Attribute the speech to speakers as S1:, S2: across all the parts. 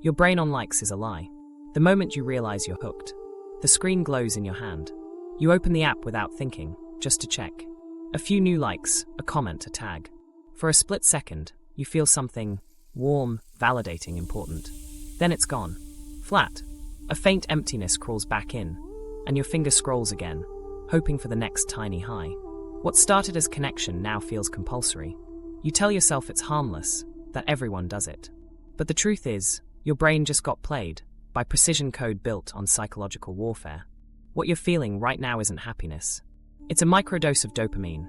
S1: Your brain on likes is a lie. The moment you realize you're hooked, the screen glows in your hand. You open the app without thinking, just to check. A few new likes, a comment, a tag. For a split second, you feel something warm, validating, important. Then it's gone. Flat. A faint emptiness crawls back in, and your finger scrolls again, hoping for the next tiny high. What started as connection now feels compulsory. You tell yourself it's harmless, that everyone does it. But the truth is, your brain just got played by precision code built on psychological warfare. What you're feeling right now isn't happiness. It's a microdose of dopamine,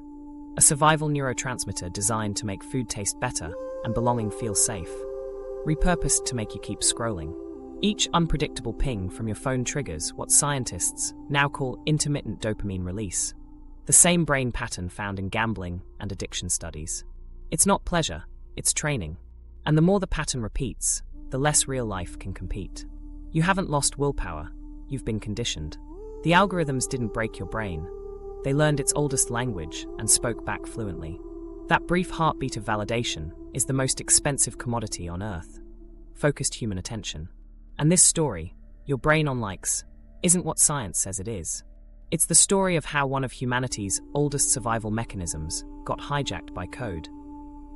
S1: a survival neurotransmitter designed to make food taste better and belonging feel safe, repurposed to make you keep scrolling. Each unpredictable ping from your phone triggers what scientists now call intermittent dopamine release, the same brain pattern found in gambling and addiction studies. It's not pleasure, it's training. And the more the pattern repeats, the less real life can compete. You haven't lost willpower, you've been conditioned. The algorithms didn't break your brain. They learned its oldest language and spoke back fluently. That brief heartbeat of validation is the most expensive commodity on Earth. Focused human attention. And this story, your brain on likes, isn't what science says it is. It's the story of how one of humanity's oldest survival mechanisms got hijacked by code,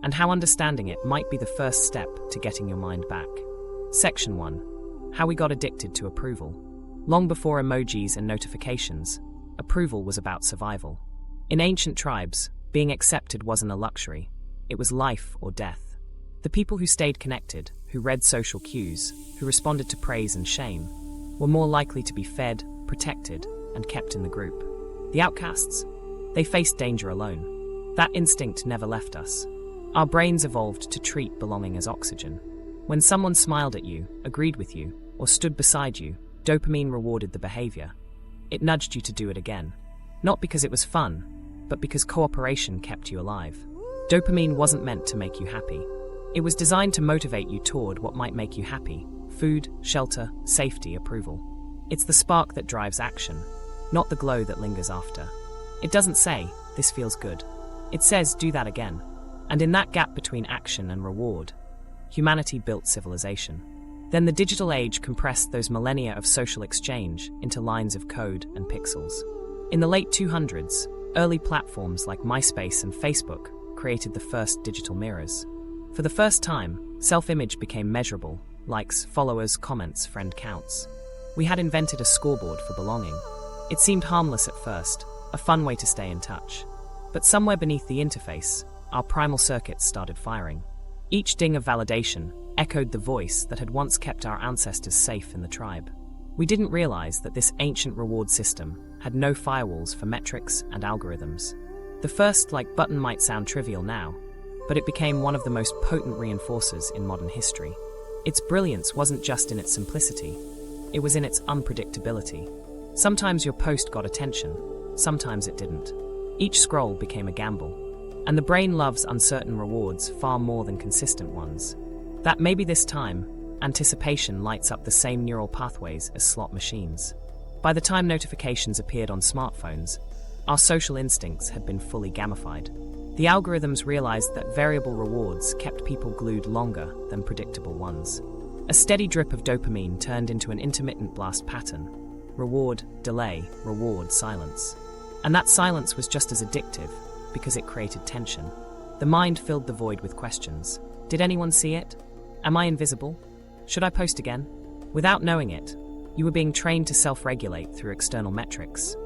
S1: and how understanding it might be the first step to getting your mind back. Section 1. How we got addicted to approval. Long before emojis and notifications, approval was about survival. In ancient tribes, being accepted wasn't a luxury, it was life or death. The people who stayed connected, who read social cues, who responded to praise and shame, were more likely to be fed, protected, and kept in the group. The outcasts? They faced danger alone. That instinct never left us. Our brains evolved to treat belonging as oxygen. When someone smiled at you, agreed with you, or stood beside you, dopamine rewarded the behavior. It nudged you to do it again. Not because it was fun, but because cooperation kept you alive. Dopamine wasn't meant to make you happy. It was designed to motivate you toward what might make you happy: food, shelter, safety, approval. It's the spark that drives action, not the glow that lingers after. It doesn't say, "This feels good." It says, "Do that again." And in that gap between action and reward, humanity built civilization. Then the digital age compressed those millennia of social exchange into lines of code and pixels. In the late 200s, early platforms like MySpace and Facebook created the first digital mirrors. For the first time, self-image became measurable: likes, followers, comments, friend counts. We had invented a scoreboard for belonging. It seemed harmless at first, a fun way to stay in touch. But somewhere beneath the interface, our primal circuits started firing. Each ding of validation echoed the voice that had once kept our ancestors safe in the tribe. We didn't realize that this ancient reward system had no firewalls for metrics and algorithms. The first like button might sound trivial now, but it became one of the most potent reinforcers in modern history. Its brilliance wasn't just in its simplicity, it was in its unpredictability. Sometimes your post got attention, sometimes it didn't. Each scroll became a gamble. And the brain loves uncertain rewards far more than consistent ones. That maybe this time, anticipation lights up the same neural pathways as slot machines. By the time notifications appeared on smartphones, our social instincts had been fully gamified. The algorithms realized that variable rewards kept people glued longer than predictable ones. A steady drip of dopamine turned into an intermittent blast pattern: reward, delay, reward, silence. And that silence was just as addictive, because it created tension. The mind filled the void with questions. Did anyone see it? Am I invisible? Should I post again? Without knowing it, you were being trained to self-regulate through external metrics,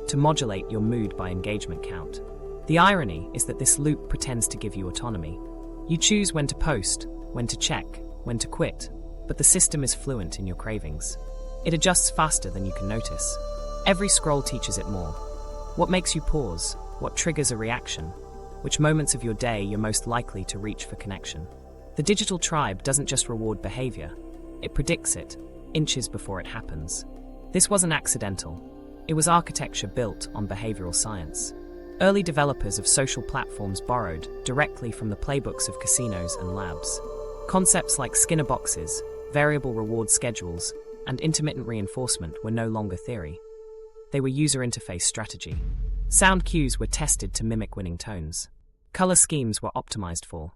S1: to modulate your mood by engagement count. The irony is that this loop pretends to give you autonomy. You choose when to post, when to check, when to quit, but the system is fluent in your cravings. It adjusts faster than you can notice. Every scroll teaches it more. What makes you pause? What triggers a reaction? Which moments of your day you're most likely to reach for connection? The digital tribe doesn't just reward behavior, it predicts it, inches before it happens. This wasn't accidental. It was architecture built on behavioral science. Early developers of social platforms borrowed directly from the playbooks of casinos and labs. Concepts like Skinner boxes, variable reward schedules, and intermittent reinforcement were no longer theory. They were user interface strategy. Sound cues were tested to mimic winning tones. Color schemes were optimized for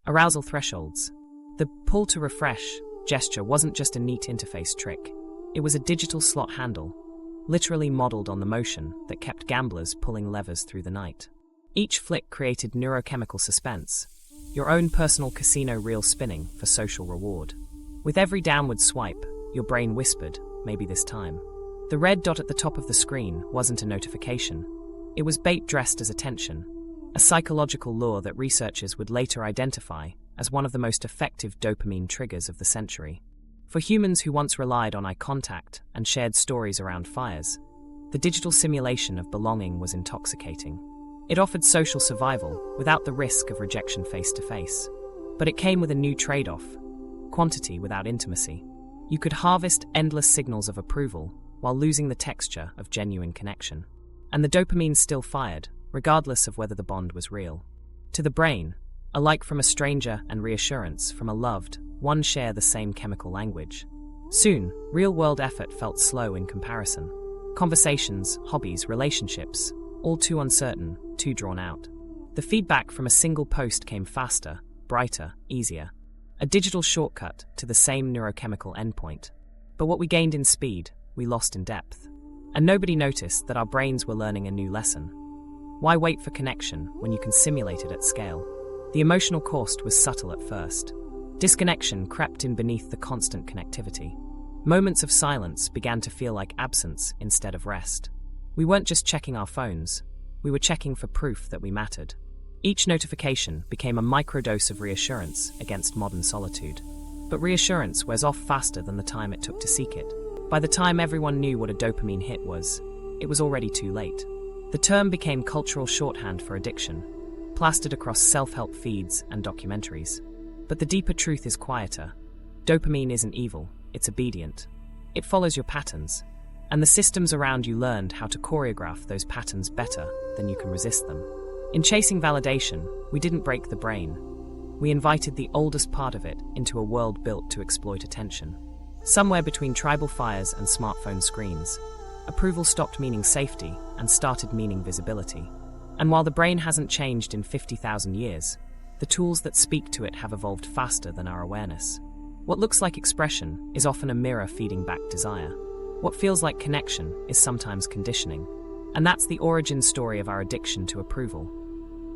S1: arousal thresholds. The pull to refresh gesture wasn't just a neat interface trick. It was a digital slot handle, literally modeled on the motion that kept gamblers pulling levers through the night. Each flick created neurochemical suspense, your own personal casino reel spinning for social reward. With every downward swipe, your brain whispered, maybe this time. The red dot at the top of the screen wasn't a notification. It was bait dressed as attention, a psychological lure that researchers would later identify as one of the most effective dopamine triggers of the century. For humans who once relied on eye contact and shared stories around fires, the digital simulation of belonging was intoxicating. It offered social survival without the risk of rejection face-to-face. But it came with a new trade-off: quantity without intimacy. You could harvest endless signals of approval while losing the texture of genuine connection. And the dopamine still fired, regardless of whether the bond was real. To the brain, a like from a stranger and reassurance from a loved one share the same chemical language. Soon, real-world effort felt slow in comparison. Conversations, hobbies, relationships, all too uncertain, too drawn out. The feedback from a single post came faster, brighter, easier. A digital shortcut to the same neurochemical endpoint. But what we gained in speed, we lost in depth. And nobody noticed that our brains were learning a new lesson. Why wait for connection when you can simulate it at scale? The emotional cost was subtle at first. Disconnection crept in beneath the constant connectivity. Moments of silence began to feel like absence instead of rest. We weren't just checking our phones, we were checking for proof that we mattered. Each notification became a microdose of reassurance against modern solitude. But reassurance wears off faster than the time it took to seek it. By the time everyone knew what a dopamine hit was, it was already too late. The term became cultural shorthand for addiction, plastered across self-help feeds and documentaries. But the deeper truth is quieter. Dopamine isn't evil, it's obedient. It follows your patterns, and the systems around you learned how to choreograph those patterns better than you can resist them. In chasing validation, we didn't break the brain. We invited the oldest part of it into a world built to exploit attention. Somewhere between tribal fires and smartphone screens, approval stopped meaning safety and started meaning visibility. And while the brain hasn't changed in 50,000 years, the tools that speak to it have evolved faster than our awareness. What looks like expression is often a mirror feeding back desire. What feels like connection is sometimes conditioning. And that's the origin story of our addiction to approval.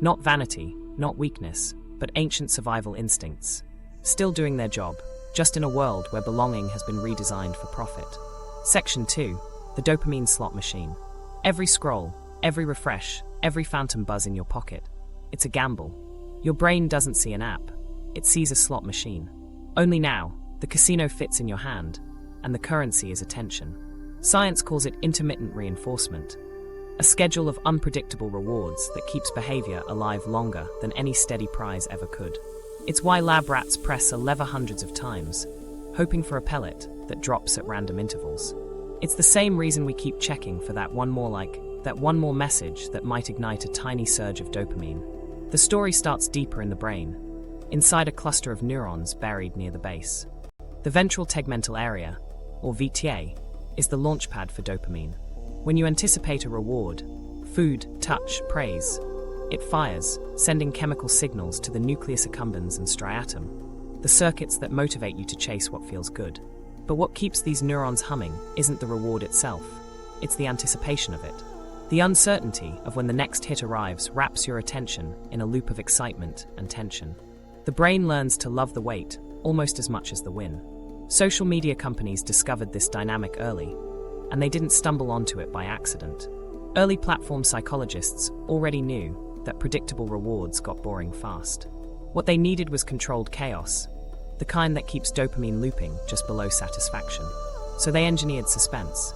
S1: Not vanity, not weakness, but ancient survival instincts, still doing their job, just in a world where belonging has been redesigned for profit. Section 2. The dopamine slot machine. Every scroll, every refresh, every phantom buzz in your pocket. It's a gamble. Your brain doesn't see an app, it sees a slot machine. Only now, the casino fits in your hand, and the currency is attention. Science calls it intermittent reinforcement, a schedule of unpredictable rewards that keeps behavior alive longer than any steady prize ever could. It's why lab rats press a lever hundreds of times, hoping for a pellet that drops at random intervals. It's the same reason we keep checking for that one more like, that one more message that might ignite a tiny surge of dopamine. The story starts deeper in the brain, inside a cluster of neurons buried near the base. The ventral tegmental area, or VTA, is the launchpad for dopamine. When you anticipate a reward, food, touch, praise, it fires, sending chemical signals to the nucleus accumbens and striatum, the circuits that motivate you to chase what feels good. But what keeps these neurons humming isn't the reward itself, it's the anticipation of it. The uncertainty of when the next hit arrives wraps your attention in a loop of excitement and tension. The brain learns to love the wait almost as much as the win. Social media companies discovered this dynamic early, and they didn't stumble onto it by accident. Early platform psychologists already knew that predictable rewards got boring fast. What they needed was controlled chaos, the kind that keeps dopamine looping just below satisfaction. So they engineered suspense.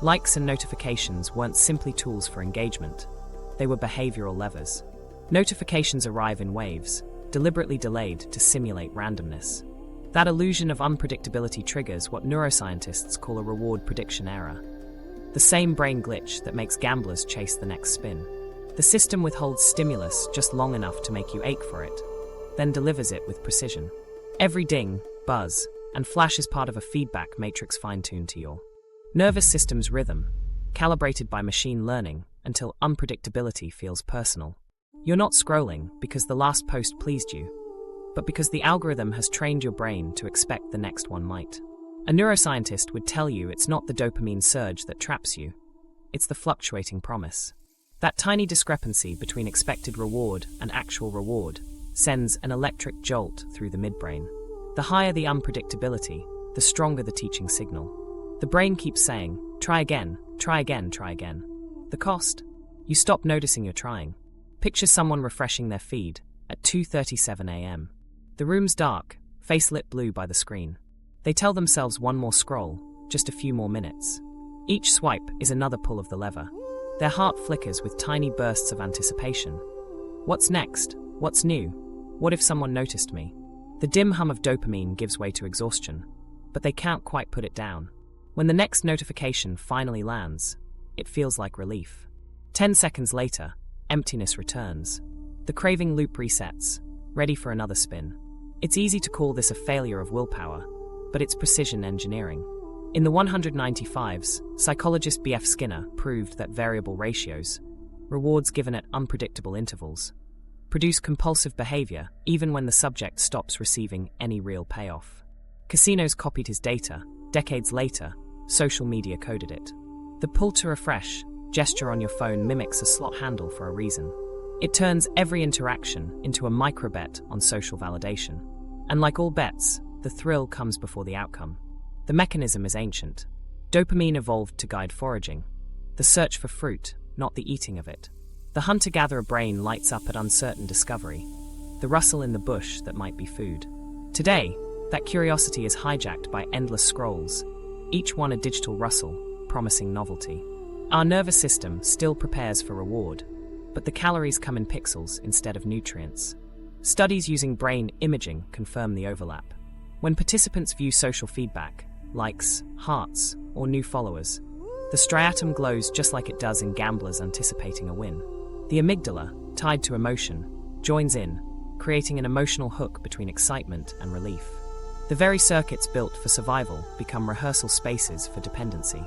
S1: Likes and notifications weren't simply tools for engagement, they were behavioral levers. Notifications arrive in waves, deliberately delayed to simulate randomness. That illusion of unpredictability triggers what neuroscientists call a reward prediction error, the same brain glitch that makes gamblers chase the next spin. The system withholds stimulus just long enough to make you ache for it, then delivers it with precision. Every ding, buzz, and flash is part of a feedback matrix fine-tuned to your nervous system's rhythm, calibrated by machine learning until unpredictability feels personal. You're not scrolling because the last post pleased you. but because the algorithm has trained your brain to expect the next one might. A neuroscientist would tell you it's not the dopamine surge that traps you, it's the fluctuating promise. That tiny discrepancy between expected reward and actual reward sends an electric jolt through the midbrain. The higher the unpredictability, the stronger the teaching signal. The brain keeps saying, try again, try again, try again. The cost? You stop noticing you're trying. Picture someone refreshing their feed at 2:37 a.m. The room's dark, face lit blue by the screen. They tell themselves one more scroll, just a few more minutes. Each swipe is another pull of the lever. Their heart flickers with tiny bursts of anticipation. What's next? What's new? What if someone noticed me? The dim hum of dopamine gives way to exhaustion, but they can't quite put it down. When the next notification finally lands, it feels like relief. 10 seconds later, emptiness returns. The craving loop resets, ready for another spin. It's easy to call this a failure of willpower, but it's precision engineering. In the 195s, psychologist B.F. Skinner proved that variable ratios, rewards given at unpredictable intervals, produce compulsive behavior even when the subject stops receiving any real payoff. Casinos copied his data. Decades later, social media coded it. The pull to refresh gesture on your phone mimics a slot handle for a reason. It turns every interaction into a microbet on social validation. And like all bets, the thrill comes before the outcome. The mechanism is ancient. Dopamine evolved to guide foraging. The search for fruit, not the eating of it. The hunter-gatherer brain lights up at uncertain discovery. The rustle in the bush that might be food. Today, that curiosity is hijacked by endless scrolls, each one a digital rustle, promising novelty. Our nervous system still prepares for reward, but the calories come in pixels instead of nutrients. Studies using brain imaging confirm the overlap. When participants view social feedback, likes, hearts, or new followers, the striatum glows just like it does in gamblers anticipating a win. The amygdala, tied to emotion, joins in, creating an emotional hook between excitement and relief. The very circuits built for survival become rehearsal spaces for dependency.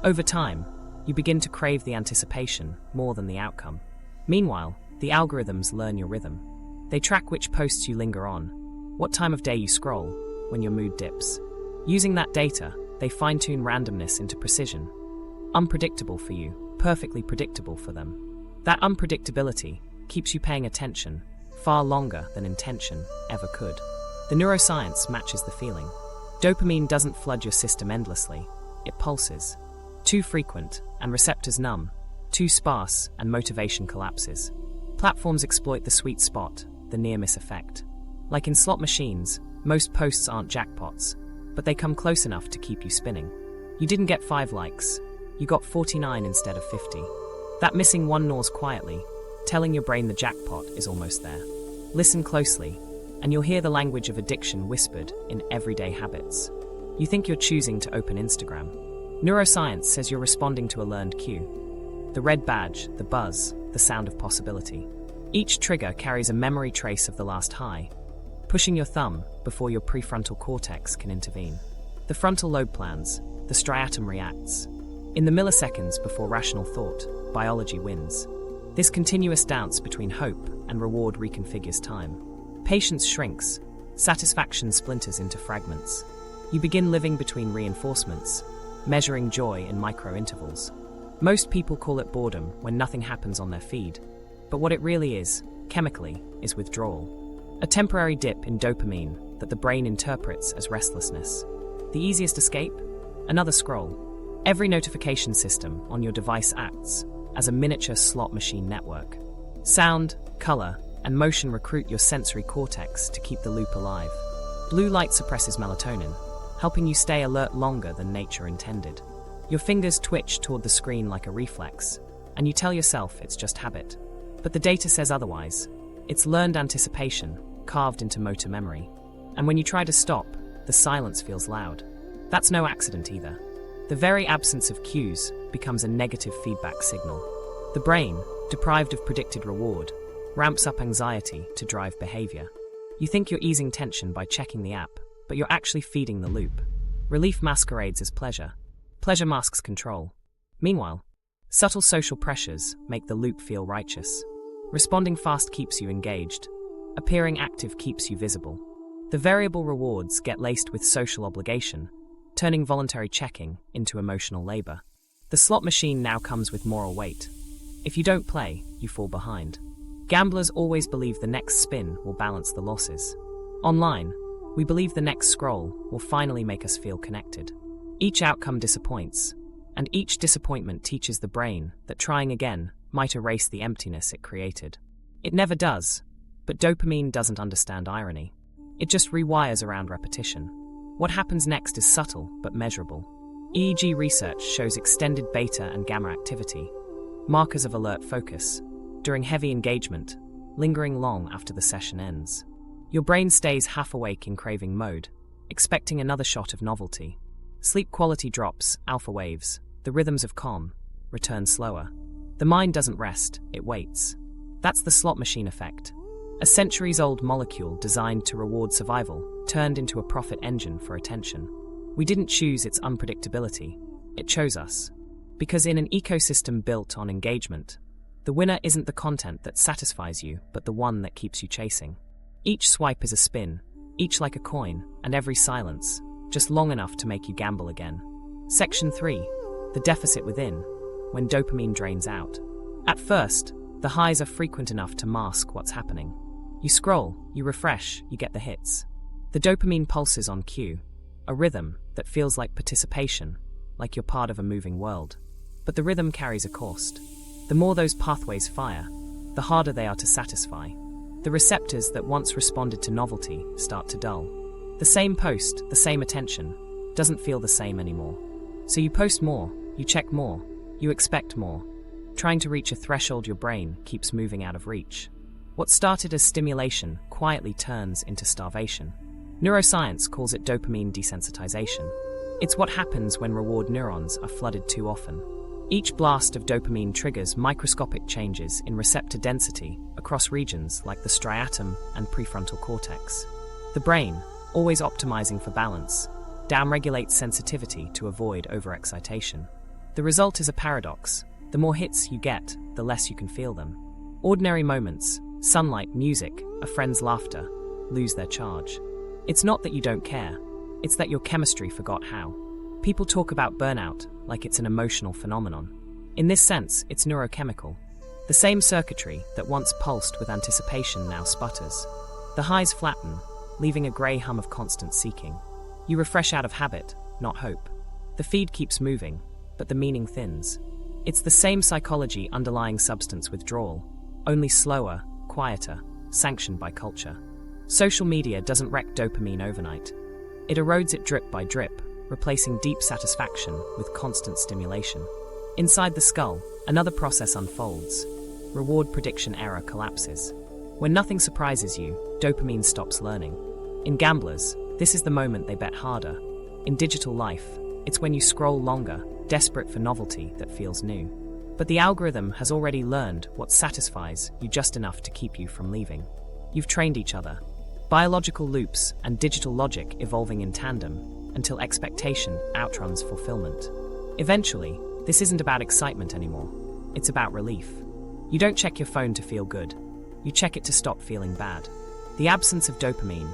S1: Over time, you begin to crave the anticipation more than the outcome. Meanwhile, the algorithms learn your rhythm. They track which posts you linger on, what time of day you scroll, when your mood dips. Using that data, they fine-tune randomness into precision. Unpredictable for you, perfectly predictable for them. That unpredictability keeps you paying attention far longer than intention ever could. The neuroscience matches the feeling. Dopamine doesn't flood your system endlessly, it pulses. Too frequent, and receptors numb. Too sparse, and motivation collapses. Platforms exploit the sweet spot, the near-miss effect. Like in slot machines, most posts aren't jackpots, but they come close enough to keep you spinning. You didn't get 5 likes, you got 49 instead of 50. That missing one gnaws quietly, telling your brain the jackpot is almost there. Listen closely, and you'll hear the language of addiction whispered in everyday habits. You think you're choosing to open Instagram. Neuroscience says you're responding to a learned cue. The red badge, the buzz, the sound of possibility. Each trigger carries a memory trace of the last high, pushing your thumb before your prefrontal cortex can intervene. The frontal lobe plans, the striatum reacts. In the milliseconds before rational thought, biology wins. This continuous dance between hope and reward reconfigures time. Patience shrinks, satisfaction splinters into fragments. You begin living between reinforcements, measuring joy in micro-intervals. Most people call it boredom when nothing happens on their feed, but what it really is, chemically, is withdrawal. A temporary dip in dopamine that the brain interprets as restlessness. The easiest escape? Another scroll. Every notification system on your device acts as a miniature slot machine network. Sound, color, and motion recruit your sensory cortex to keep the loop alive. Blue light suppresses melatonin, helping you stay alert longer than nature intended. Your fingers twitch toward the screen like a reflex, and you tell yourself it's just habit. But the data says otherwise. It's learned anticipation, carved into motor memory. And when you try to stop, the silence feels loud. That's no accident either. The very absence of cues becomes a negative feedback signal. The brain, deprived of predicted reward, ramps up anxiety to drive behavior. You think you're easing tension by checking the app, but you're actually feeding the loop. Relief masquerades as pleasure. Pleasure masks control. Meanwhile, subtle social pressures make the loop feel righteous. Responding fast keeps you engaged. Appearing active keeps you visible. The variable rewards get laced with social obligation, turning voluntary checking into emotional labor. The slot machine now comes with moral weight. If you don't play, you fall behind. Gamblers always believe the next spin will balance the losses. Online, we believe the next scroll will finally make us feel connected. Each outcome disappoints, and each disappointment teaches the brain that trying again might erase the emptiness it created. It never does, but dopamine doesn't understand irony. It just rewires around repetition. What happens next is subtle but measurable. EEG research shows extended beta and gamma activity, markers of alert focus, during heavy engagement, lingering long after the session ends. Your brain stays half awake in craving mode, expecting another shot of novelty. Sleep quality drops, alpha waves, the rhythms of calm return slower. The mind doesn't rest, it waits. That's the slot machine effect. A centuries-old molecule designed to reward survival turned into a profit engine for attention. We didn't choose its unpredictability, it chose us. Because in an ecosystem built on engagement, the winner isn't the content that satisfies you, but the one that keeps you chasing. Each swipe is a spin, each like a coin, and every silence, just long enough to make you gamble again. Section 3. The deficit within, when dopamine drains out. At first, the highs are frequent enough to mask what's happening. You scroll, you refresh, you get the hits. The dopamine pulses on cue, a rhythm that feels like participation, like you're part of a moving world. But the rhythm carries a cost. The more those pathways fire, the harder they are to satisfy. The receptors that once responded to novelty start to dull. The same post, the same attention, doesn't feel the same anymore. So you post more, you check more, you expect more. Trying to reach a threshold your brain keeps moving out of reach. What started as stimulation quietly turns into starvation. Neuroscience calls it dopamine desensitization. It's what happens when reward neurons are flooded too often. Each blast of dopamine triggers microscopic changes in receptor density across regions like the striatum and prefrontal cortex. The brain, always optimizing for balance, downregulates sensitivity to avoid overexcitation. The result is a paradox. The more hits you get, the less you can feel them. Ordinary moments, sunlight, music, a friend's laughter, lose their charge. It's not that you don't care, it's that your chemistry forgot how. People talk about burnout like it's an emotional phenomenon. In this sense, it's neurochemical. The same circuitry that once pulsed with anticipation now sputters. The highs flatten, leaving a grey hum of constant seeking. You refresh out of habit, not hope. The feed keeps moving, but the meaning thins. It's the same psychology underlying substance withdrawal, only slower, quieter, sanctioned by culture. Social media doesn't wreck dopamine overnight. It erodes it drip by drip, replacing deep satisfaction with constant stimulation. Inside the skull, another process unfolds. Reward prediction error collapses. When nothing surprises you, dopamine stops learning. In gamblers, this is the moment they bet harder. In digital life, it's when you scroll longer, desperate for novelty that feels new. But the algorithm has already learned what satisfies you just enough to keep you from leaving. You've trained each other. Biological loops and digital logic evolving in tandem until expectation outruns fulfillment. Eventually, this isn't about excitement anymore. It's about relief. You don't check your phone to feel good. You check it to stop feeling bad. The absence of dopamine,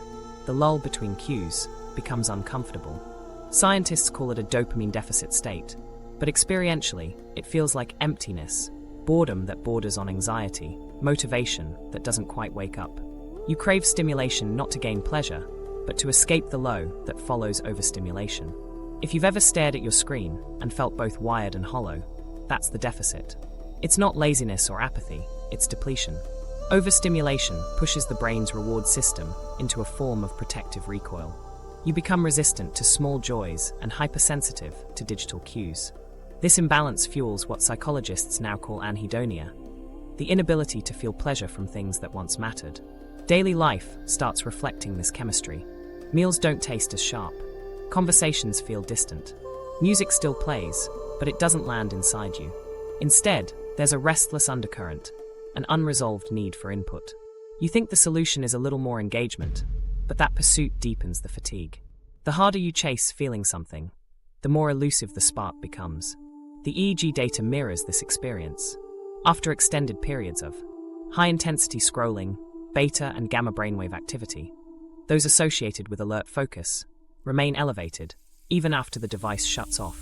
S1: the lull between cues, becomes uncomfortable. Scientists call it a dopamine deficit state, but experientially, it feels like emptiness, boredom that borders on anxiety, motivation that doesn't quite wake up. You crave stimulation not to gain pleasure, but to escape the low that follows overstimulation. If you've ever stared at your screen and felt both wired and hollow, that's the deficit. It's not laziness or apathy, it's depletion. Overstimulation pushes the brain's reward system into a form of protective recoil. You become resistant to small joys and hypersensitive to digital cues. This imbalance fuels what psychologists now call anhedonia, the inability to feel pleasure from things that once mattered. Daily life starts reflecting this chemistry. Meals don't taste as sharp. Conversations feel distant. Music still plays, but it doesn't land inside you. Instead, there's a restless undercurrent, an unresolved need for input. You think the solution is a little more engagement, but that pursuit deepens the fatigue. The harder you chase feeling something, the more elusive the spark becomes. The EEG data mirrors this experience. After extended periods of high-intensity scrolling, beta and gamma brainwave activity, those associated with alert focus, remain elevated even after the device shuts off.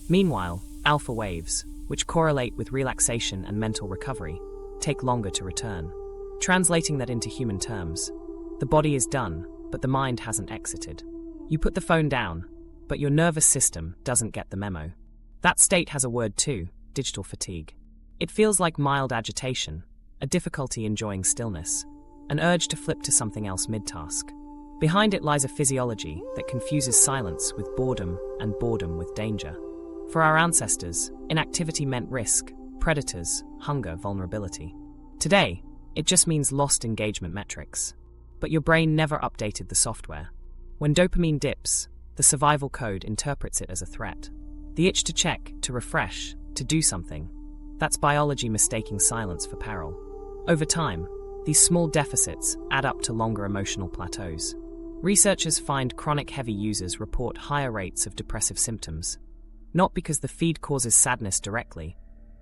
S1: Meanwhile, alpha waves, which correlate with relaxation and mental recovery, take longer to return. Translating that into human terms, the body is done, but the mind hasn't exited. You put the phone down, but your nervous system doesn't get the memo. That state has a word too: digital fatigue. It feels like mild agitation, a difficulty enjoying stillness, an urge to flip to something else mid-task. Behind it lies a physiology that confuses silence with boredom and boredom with danger. For our ancestors, inactivity meant risk, predators, hunger, vulnerability. Today, it just means lost engagement metrics. But your brain never updated the software. When dopamine dips, the survival code interprets it as a threat. The itch to check, to refresh, to do something. That's biology mistaking silence for peril. Over time, these small deficits add up to longer emotional plateaus. Researchers find chronic heavy users report higher rates of depressive symptoms, not because the feed causes sadness directly,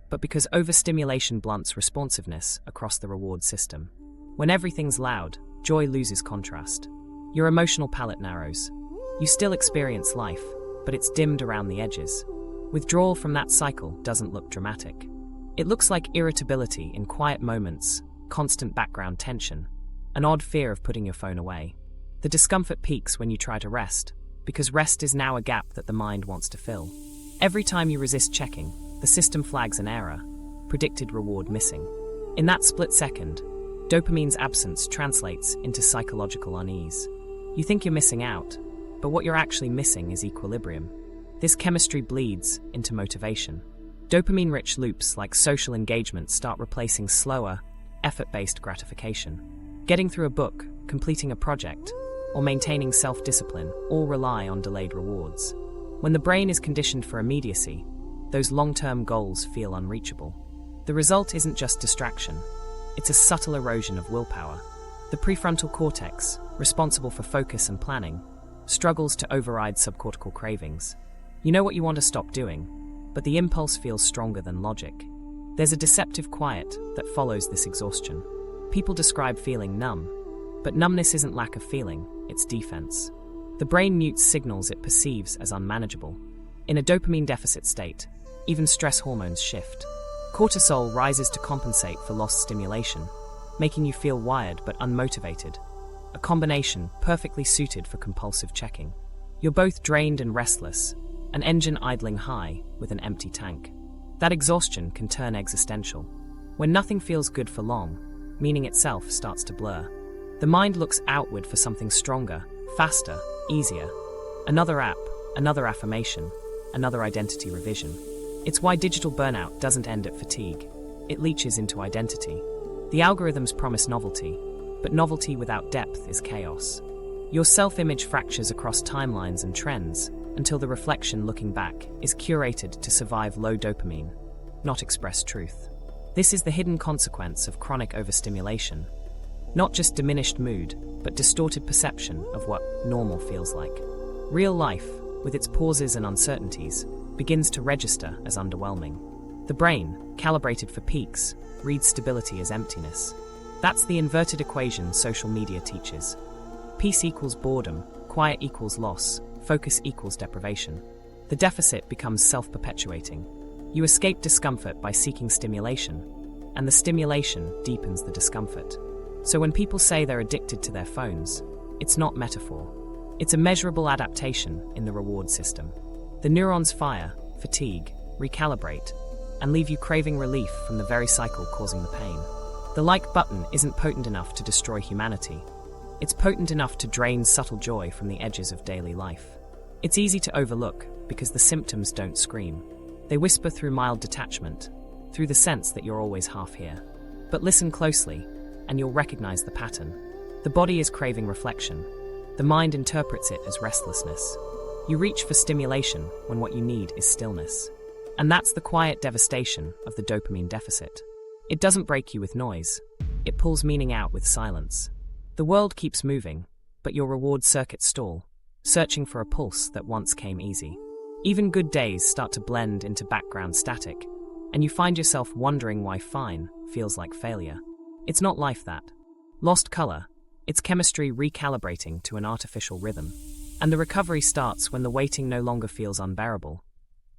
S1: but because overstimulation blunts responsiveness across the reward system. When everything's loud, joy loses contrast. Your emotional palette narrows. You still experience life, but it's dimmed around the edges. Withdrawal from that cycle doesn't look dramatic. It looks like irritability in quiet moments, constant background tension, an odd fear of putting your phone away. The discomfort peaks when you try to rest, because rest is now a gap that the mind wants to fill. Every time you resist checking, the system flags an error, predicted reward missing. In that split second, dopamine's absence translates into psychological unease. You think you're missing out, but what you're actually missing is equilibrium. This chemistry bleeds into motivation. Dopamine-rich loops like social engagement start replacing slower, effort-based gratification. Getting through a book, completing a project, or maintaining self-discipline all rely on delayed rewards. When the brain is conditioned for immediacy, those long-term goals feel unreachable. The result isn't just distraction, it's a subtle erosion of willpower. The prefrontal cortex, responsible for focus and planning, struggles to override subcortical cravings. You know what you want to stop doing, but the impulse feels stronger than logic. There's a deceptive quiet that follows this exhaustion. People describe feeling numb, but numbness isn't lack of feeling, it's defense. The brain mutes signals it perceives as unmanageable. In a dopamine deficit state, even stress hormones shift. Cortisol rises to compensate for lost stimulation, making you feel wired but unmotivated, a combination perfectly suited for compulsive checking. You're both drained and restless, an engine idling high with an empty tank. That exhaustion can turn existential. When nothing feels good for long, meaning itself starts to blur. The mind looks outward for something stronger, faster, easier. Another app, another affirmation, another identity revision. It's why digital burnout doesn't end at fatigue. It leaches into identity. The algorithms promise novelty, but novelty without depth is chaos. Your self-image fractures across timelines and trends until the reflection looking back is curated to survive low dopamine, not express truth. This is the hidden consequence of chronic overstimulation. Not just diminished mood, but distorted perception of what normal feels like. Real life, with its pauses and uncertainties, begins to register as underwhelming. The brain, calibrated for peaks, reads stability as emptiness. That's the inverted equation social media teaches. Peace equals boredom, quiet equals loss, focus equals deprivation. The deficit becomes self-perpetuating. You escape discomfort by seeking stimulation, and the stimulation deepens the discomfort. So when people say they're addicted to their phones, it's not metaphor. It's a measurable adaptation in the reward system. The neurons fire, fatigue, recalibrate, and leave you craving relief from the very cycle causing the pain. The like button isn't potent enough to destroy humanity. It's potent enough to drain subtle joy from the edges of daily life. It's easy to overlook because the symptoms don't scream. They whisper through mild detachment, through the sense that you're always half here. But listen closely, and you'll recognize the pattern. The body is craving reflection. The mind interprets it as restlessness. You reach for stimulation when what you need is stillness. And that's the quiet devastation of the dopamine deficit. It doesn't break you with noise. It pulls meaning out with silence. The world keeps moving, but your reward circuits stall, searching for a pulse that once came easy. Even good days start to blend into background static, and you find yourself wondering why fine feels like failure. It's not life that. Lost color, its chemistry recalibrating to an artificial rhythm. And the recovery starts when the waiting no longer feels unbearable,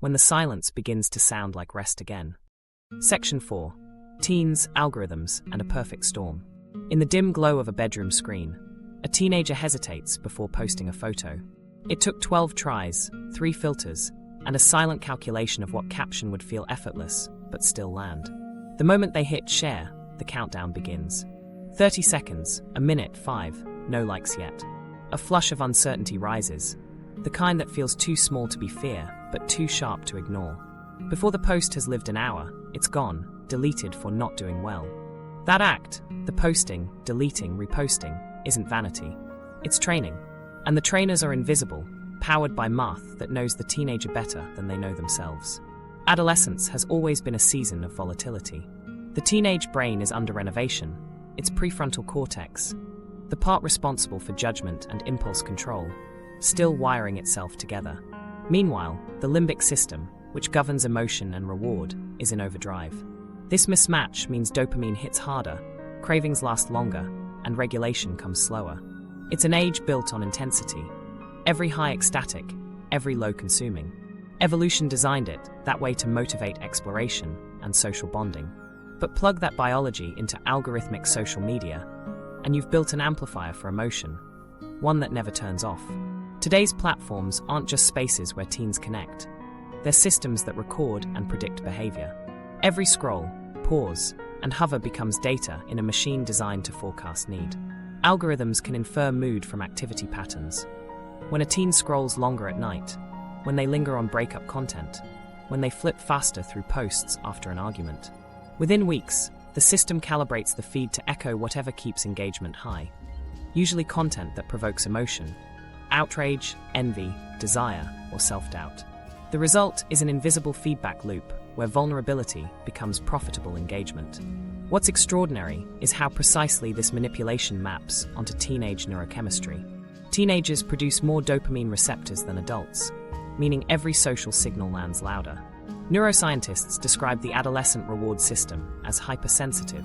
S1: when the silence begins to sound like rest again. Section 4. Teens, Algorithms, and a Perfect Storm. In the dim glow of a bedroom screen, a teenager hesitates before posting a photo. It took 12 tries, 3 filters, and a silent calculation of what caption would feel effortless, but still land. The moment they hit share, the countdown begins. 30 seconds, a minute, 5, no likes yet. A flush of uncertainty rises, the kind that feels too small to be fear, but too sharp to ignore. Before the post has lived an hour, it's gone, deleted for not doing well. That act, the posting, deleting, reposting, isn't vanity. It's training. And the trainers are invisible, powered by math that knows the teenager better than they know themselves. Adolescence has always been a season of volatility. The teenage brain is under renovation, its prefrontal cortex, the part responsible for judgment and impulse control, still wiring itself together. Meanwhile, the limbic system, which governs emotion and reward, is in overdrive. This mismatch means dopamine hits harder, cravings last longer, and regulation comes slower. It's an age built on intensity. Every high ecstatic, every low consuming. Evolution designed it that way to motivate exploration and social bonding. But plug that biology into algorithmic social media, and you've built an amplifier for emotion, one that never turns off. Today's platforms aren't just spaces where teens connect. They're systems that record and predict behavior. Every scroll, pause, and hover becomes data in a machine designed to forecast need. Algorithms can infer mood from activity patterns. When a teen scrolls longer at night, when they linger on breakup content, when they flip faster through posts after an argument. Within weeks, the system calibrates the feed to echo whatever keeps engagement high. Usually content that provokes emotion, outrage, envy, desire, or self-doubt. The result is an invisible feedback loop where vulnerability becomes profitable engagement. What's extraordinary is how precisely this manipulation maps onto teenage neurochemistry. Teenagers produce more dopamine receptors than adults, meaning every social signal lands louder. Neuroscientists describe the adolescent reward system as hypersensitive,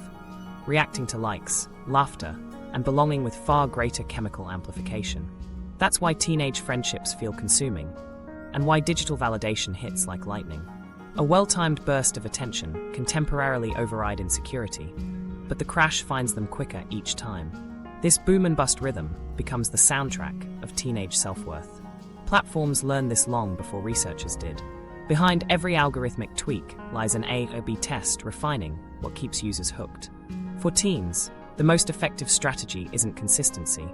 S1: reacting to likes, laughter, and belonging with far greater chemical amplification. That's why teenage friendships feel consuming, and why digital validation hits like lightning. A well-timed burst of attention can temporarily override insecurity, but the crash finds them quicker each time. This boom and bust rhythm becomes the soundtrack of teenage self-worth. Platforms learned this long before researchers did. Behind every algorithmic tweak lies an A/B test refining what keeps users hooked. For teens, the most effective strategy isn't consistency.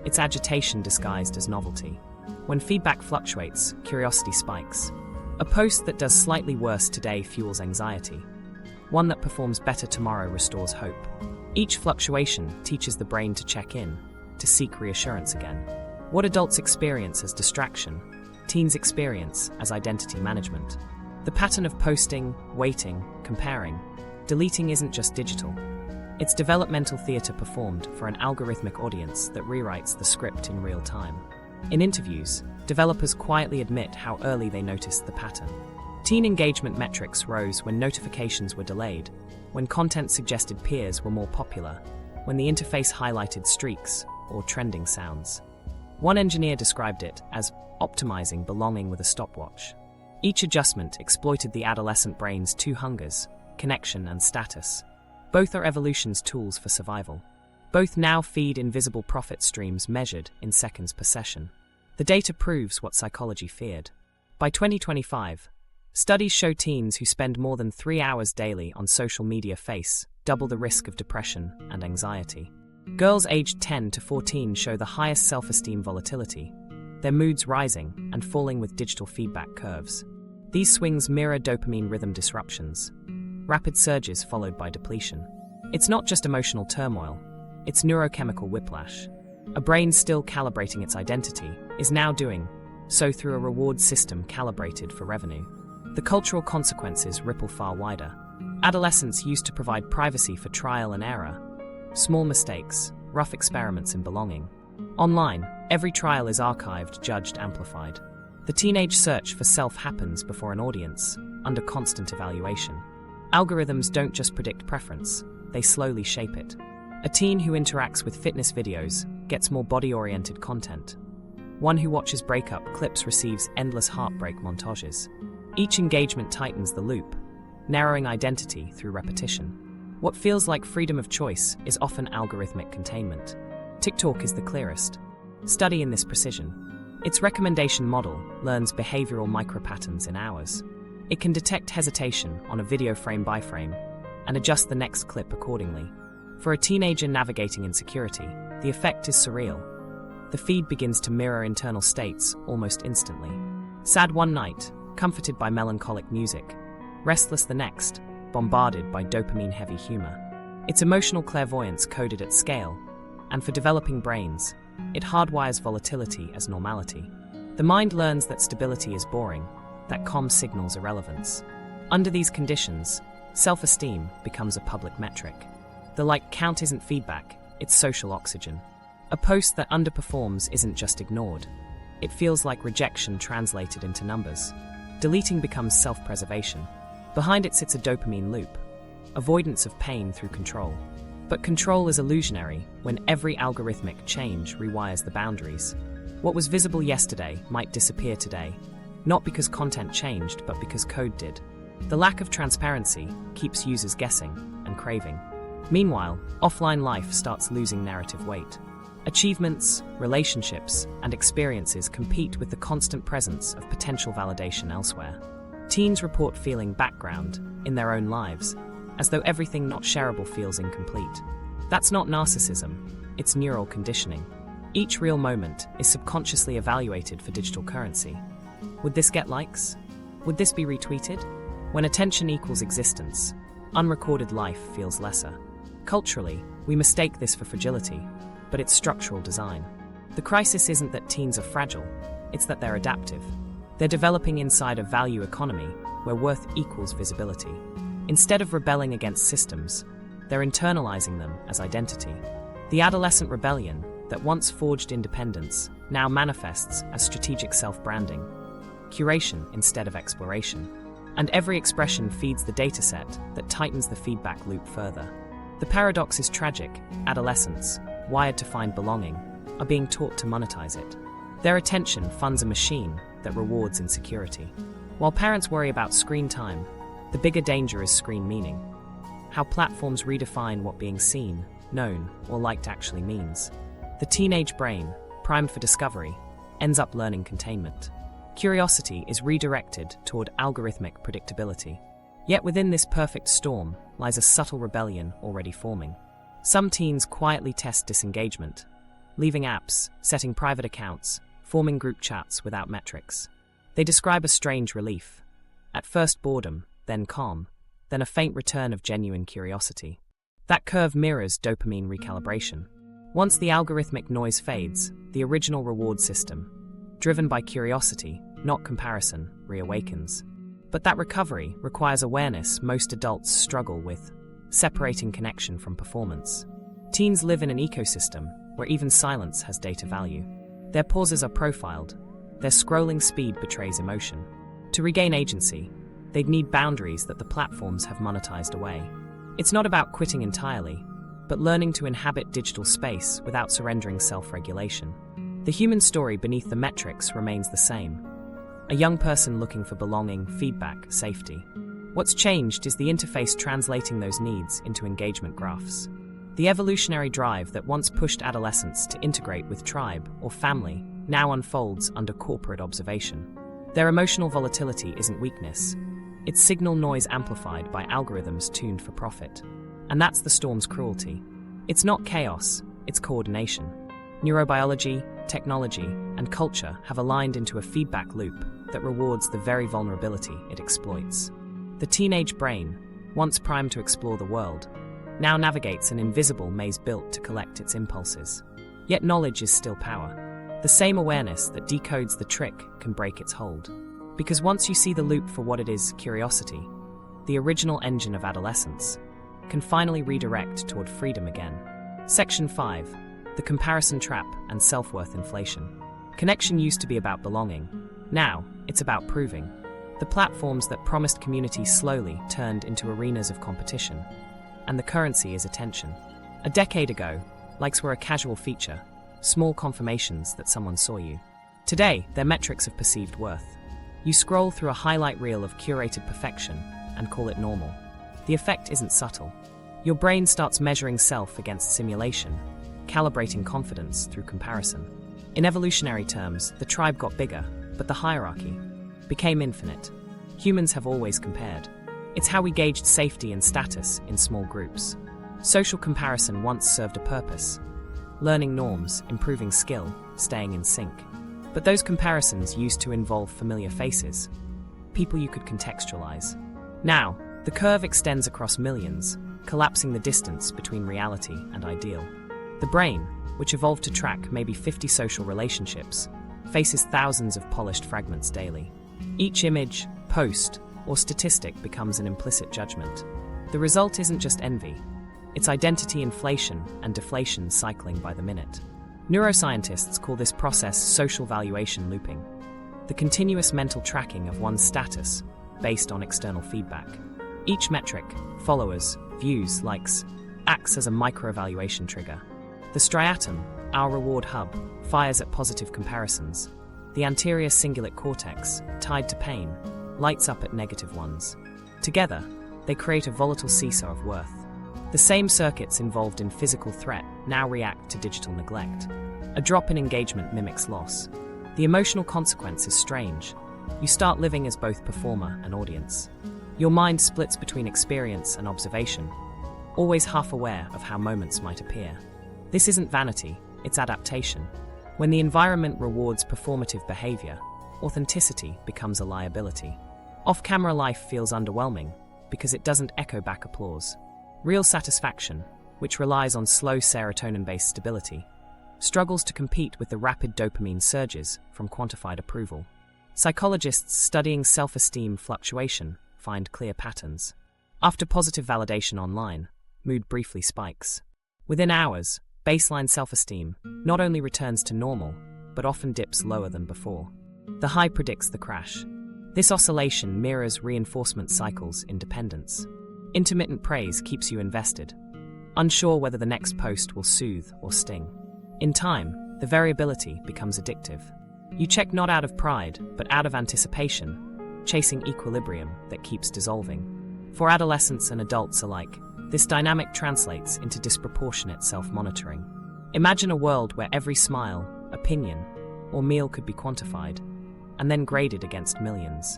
S1: It's agitation disguised as novelty. When feedback fluctuates, curiosity spikes. A post that does slightly worse today fuels anxiety. One that performs better tomorrow restores hope. Each fluctuation teaches the brain to check in, to seek reassurance again. What adults experience as distraction, teens experience as identity management. The pattern of posting, waiting, comparing, deleting isn't just digital. It's developmental theater performed for an algorithmic audience that rewrites the script in real time. In interviews, developers quietly admit how early they noticed the pattern. Teen engagement metrics rose when notifications were delayed, when content suggested peers were more popular, when the interface highlighted streaks or trending sounds. One engineer described it as optimizing belonging with a stopwatch. Each adjustment exploited the adolescent brain's two hungers, connection and status. Both are evolution's tools for survival. Both now feed invisible profit streams measured in seconds per session. The data proves what psychology feared. By 2025, studies show teens who spend more than 3 hours daily on social media face double the risk of depression and anxiety. Girls aged 10 to 14 show the highest self-esteem volatility, their moods rising and falling with digital feedback curves. These swings mirror dopamine rhythm disruptions, rapid surges followed by depletion. It's not just emotional turmoil, it's neurochemical whiplash. A brain still calibrating its identity is now doing so through a reward system calibrated for revenue. The cultural consequences ripple far wider. Adolescence used to provide privacy for trial and error, small mistakes, rough experiments in belonging. Online, every trial is archived, judged, amplified. The teenage search for self happens before an audience, under constant evaluation. Algorithms don't just predict preference, they slowly shape it. A teen who interacts with fitness videos gets more body-oriented content. One who watches breakup clips receives endless heartbreak montages. Each engagement tightens the loop, narrowing identity through repetition. What feels like freedom of choice is often algorithmic containment. TikTok is the clearest study in this precision. Its recommendation model learns behavioral micropatterns in hours. It can detect hesitation on a video frame by frame and adjust the next clip accordingly. For a teenager navigating insecurity, the effect is surreal. The feed begins to mirror internal states almost instantly. Sad one night, comforted by melancholic music. Restless the next, bombarded by dopamine-heavy humor. It's emotional clairvoyance coded at scale, and for developing brains, it hardwires volatility as normality. The mind learns that stability is boring, that calm signals irrelevance. Under these conditions, self-esteem becomes a public metric. The like count isn't feedback, it's social oxygen. A post that underperforms isn't just ignored. It feels like rejection translated into numbers. Deleting becomes self-preservation. Behind it sits a dopamine loop, avoidance of pain through control. But control is illusionary when every algorithmic change rewires the boundaries. What was visible yesterday might disappear today, not because content changed, but because code did. The lack of transparency keeps users guessing and craving. Meanwhile, offline life starts losing narrative weight. Achievements, relationships, and experiences compete with the constant presence of potential validation elsewhere. Teens report feeling background in their own lives, as though everything not shareable feels incomplete. That's not narcissism, it's neural conditioning. Each real moment is subconsciously evaluated for digital currency. Would this get likes? Would this be retweeted? When attention equals existence, unrecorded life feels lesser. Culturally, we mistake this for fragility, but it's structural design. The crisis isn't that teens are fragile, it's that they're adaptive. They're developing inside a value economy where worth equals visibility. Instead of rebelling against systems, they're internalizing them as identity. The adolescent rebellion that once forged independence now manifests as strategic self-branding, curation instead of exploration. And every expression feeds the dataset that tightens the feedback loop further. The paradox is tragic. Adolescents, wired to find belonging, are being taught to monetize it. Their attention funds a machine that rewards insecurity. While parents worry about screen time, the bigger danger is screen meaning. How platforms redefine what being seen, known, or liked actually means. The teenage brain, primed for discovery, ends up learning containment. Curiosity is redirected toward algorithmic predictability. Yet within this perfect storm lies a subtle rebellion already forming. Some teens quietly test disengagement, leaving apps, setting private accounts, forming group chats without metrics. They describe a strange relief. At first boredom, then calm, then a faint return of genuine curiosity. That curve mirrors dopamine recalibration. Once the algorithmic noise fades, the original reward system, driven by curiosity, not comparison, reawakens. But that recovery requires awareness most adults struggle with, separating connection from performance. Teens live in an ecosystem where even silence has data value. Their pauses are profiled, their scrolling speed betrays emotion. To regain agency, they'd need boundaries that the platforms have monetized away. It's not about quitting entirely, but learning to inhabit digital space without surrendering self-regulation. The human story beneath the metrics remains the same. A young person looking for belonging, feedback, safety. What's changed is the interface translating those needs into engagement graphs. The evolutionary drive that once pushed adolescents to integrate with tribe or family now unfolds under corporate observation. Their emotional volatility isn't weakness. It's signal noise amplified by algorithms tuned for profit. And that's the storm's cruelty. It's not chaos, it's coordination. Neurobiology, technology, and culture have aligned into a feedback loop that rewards the very vulnerability it exploits. The teenage brain, once primed to explore the world, now navigates an invisible maze built to collect its impulses. Yet knowledge is still power. The same awareness that decodes the trick can break its hold. Because once you see the loop for what it is, curiosity, the original engine of adolescence, can finally redirect toward freedom again. Section 5. The comparison trap and self-worth inflation. Connection used to be about belonging. Now, it's about proving. The platforms that promised community slowly turned into arenas of competition. And the currency is attention. A decade ago, likes were a casual feature, small confirmations that someone saw you. Today, they're metrics of perceived worth. You scroll through a highlight reel of curated perfection and call it normal. The effect isn't subtle. Your brain starts measuring self against simulation, calibrating confidence through comparison. In evolutionary terms, the tribe got bigger, but the hierarchy became infinite. Humans have always compared. It's how we gauged safety and status in small groups. Social comparison once served a purpose: learning norms, improving skill, staying in sync. But those comparisons used to involve familiar faces, people you could contextualize. Now, the curve extends across millions, collapsing the distance between reality and ideal. The brain, which evolved to track maybe 50 social relationships, faces thousands of polished fragments daily. Each image, post, or statistic becomes an implicit judgment. The result isn't just envy, it's identity inflation and deflation cycling by the minute. Neuroscientists call this process social valuation looping, the continuous mental tracking of one's status based on external feedback. Each metric, followers, views, likes, acts as a microevaluation trigger. The striatum, our reward hub, fires at positive comparisons. The anterior cingulate cortex, tied to pain, lights up at negative ones. Together, they create a volatile seesaw of worth. The same circuits involved in physical threat now react to digital neglect. A drop in engagement mimics loss. The emotional consequence is strange. You start living as both performer and audience. Your mind splits between experience and observation, always half aware of how moments might appear. This isn't vanity, it's adaptation. When the environment rewards performative behavior, authenticity becomes a liability. Off-camera life feels underwhelming because it doesn't echo back applause. Real satisfaction, which relies on slow serotonin-based stability, struggles to compete with the rapid dopamine surges from quantified approval. Psychologists studying self-esteem fluctuation find clear patterns. After positive validation online, mood briefly spikes. Within hours, baseline self-esteem not only returns to normal, but often dips lower than before. The high predicts the crash. This oscillation mirrors reinforcement cycles in dependence. Intermittent praise keeps you invested, unsure whether the next post will soothe or sting. In time, the variability becomes addictive. You check not out of pride, but out of anticipation, chasing equilibrium that keeps dissolving. For adolescents and adults alike, this dynamic translates into disproportionate self-monitoring. Imagine a world where every smile, opinion, or meal could be quantified, and then graded against millions.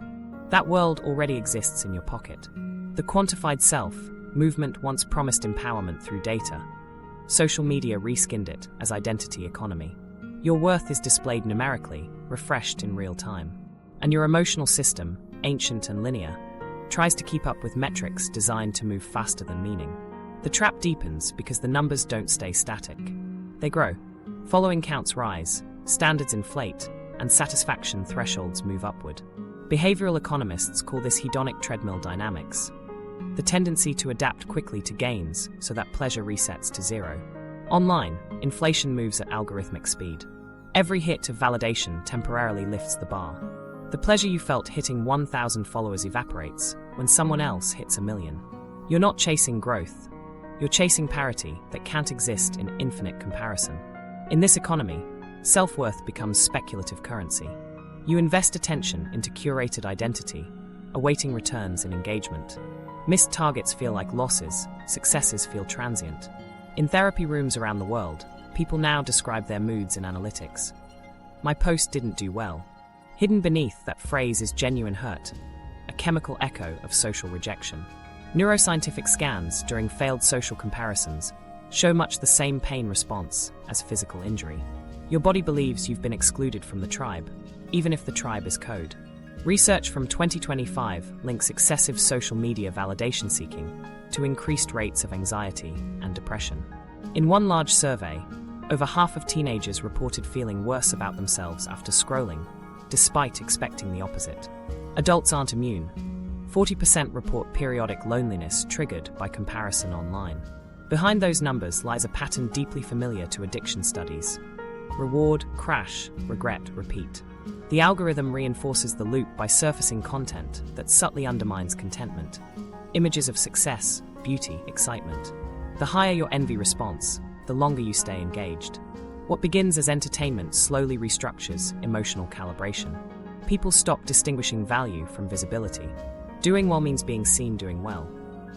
S1: That world already exists in your pocket. The quantified self, movement once promised empowerment through data. Social media reskinned it as identity economy. Your worth is displayed numerically, refreshed in real time. And your emotional system, ancient and linear, tries to keep up with metrics designed to move faster than meaning. The trap deepens because the numbers don't stay static. They grow. Following counts rise, standards inflate, and satisfaction thresholds move upward. Behavioral economists call this hedonic treadmill dynamics, the tendency to adapt quickly to gains so that pleasure resets to zero. Online, inflation moves at algorithmic speed. Every hit of validation temporarily lifts the bar. The pleasure you felt hitting 1,000 followers evaporates when someone else hits 1,000,000. You're not chasing growth. You're chasing parity that can't exist in infinite comparison. In this economy, self-worth becomes speculative currency. You invest attention into curated identity, awaiting returns in engagement. Missed targets feel like losses, successes feel transient. In therapy rooms around the world, people now describe their moods in analytics. My post didn't do well. Hidden beneath that phrase is genuine hurt, a chemical echo of social rejection. Neuroscientific scans during failed social comparisons show much the same pain response as physical injury. Your body believes you've been excluded from the tribe, even if the tribe is code. Research from 2025 links excessive social media validation seeking to increased rates of anxiety and depression. In one large survey, over half of teenagers reported feeling worse about themselves after scrolling, despite expecting the opposite. Adults aren't immune. 40% report periodic loneliness triggered by comparison online. Behind those numbers lies a pattern deeply familiar to addiction studies. Reward, crash, regret, repeat. The algorithm reinforces the loop by surfacing content that subtly undermines contentment. Images of success, beauty, excitement. The higher your envy response, the longer you stay engaged. What begins as entertainment slowly restructures emotional calibration. People stop distinguishing value from visibility. Doing well means being seen doing well.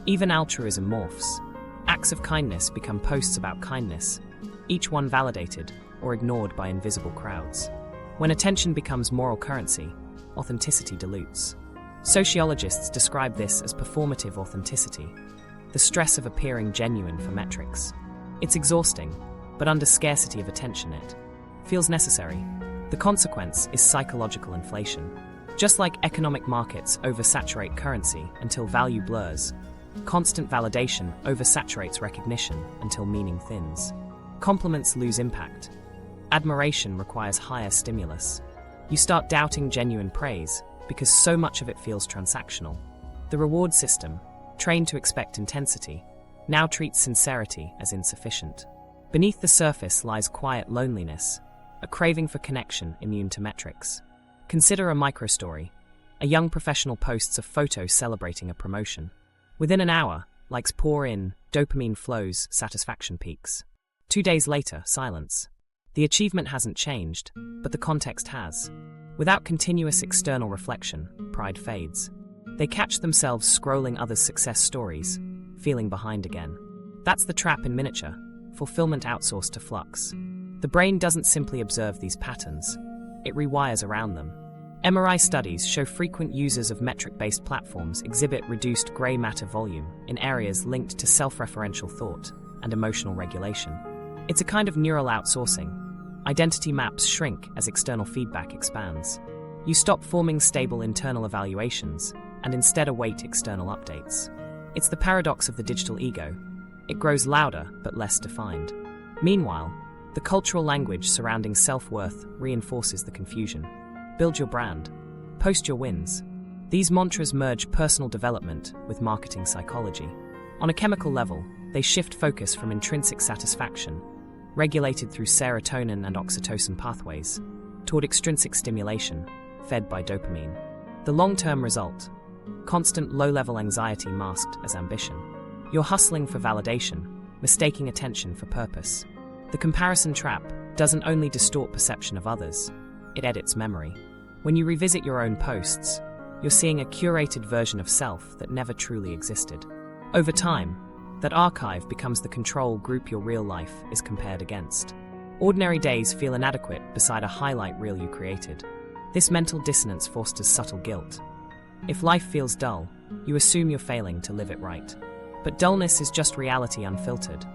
S1: Even altruism morphs. Acts of kindness become posts about kindness, each one validated or ignored by invisible crowds. When attention becomes moral currency, authenticity dilutes. Sociologists describe this as performative authenticity, the stress of appearing genuine for metrics. It's exhausting, but under scarcity of attention it feels necessary. The consequence is psychological inflation. Just like economic markets oversaturate currency until value blurs, constant validation oversaturates recognition until meaning thins. Compliments lose impact. Admiration requires higher stimulus. You start doubting genuine praise because so much of it feels transactional. The reward system, trained to expect intensity, now treats sincerity as insufficient. Beneath the surface lies quiet loneliness, a craving for connection immune to metrics. Consider a microstory. A young professional posts a photo celebrating a promotion. Within an hour, likes pour in, dopamine flows, satisfaction peaks. 2 days later, silence. The achievement hasn't changed, but the context has. Without continuous external reflection, pride fades. They catch themselves scrolling others' success stories, feeling behind again. That's the trap in miniature, fulfillment outsourced to flux. The brain doesn't simply observe these patterns, it rewires around them. MRI studies show frequent users of metric-based platforms exhibit reduced grey matter volume in areas linked to self-referential thought and emotional regulation. It's a kind of neural outsourcing. Identity maps shrink as external feedback expands. You stop forming stable internal evaluations and instead await external updates. It's the paradox of the digital ego. It grows louder but less defined. Meanwhile, the cultural language surrounding self-worth reinforces the confusion. Build your brand. Post your wins. These mantras merge personal development with marketing psychology. On a chemical level, they shift focus from intrinsic satisfaction, regulated through serotonin and oxytocin pathways, toward extrinsic stimulation, fed by dopamine. The long-term result: constant low-level anxiety masked as ambition. You're hustling for validation, mistaking attention for purpose. The comparison trap doesn't only distort perception of others, it edits memory. When you revisit your own posts, you're seeing a curated version of self that never truly existed. Over time, that archive becomes the control group your real life is compared against. Ordinary days feel inadequate beside a highlight reel you created. This mental dissonance fosters subtle guilt. If life feels dull, you assume you're failing to live it right. But dullness is just reality unfiltered.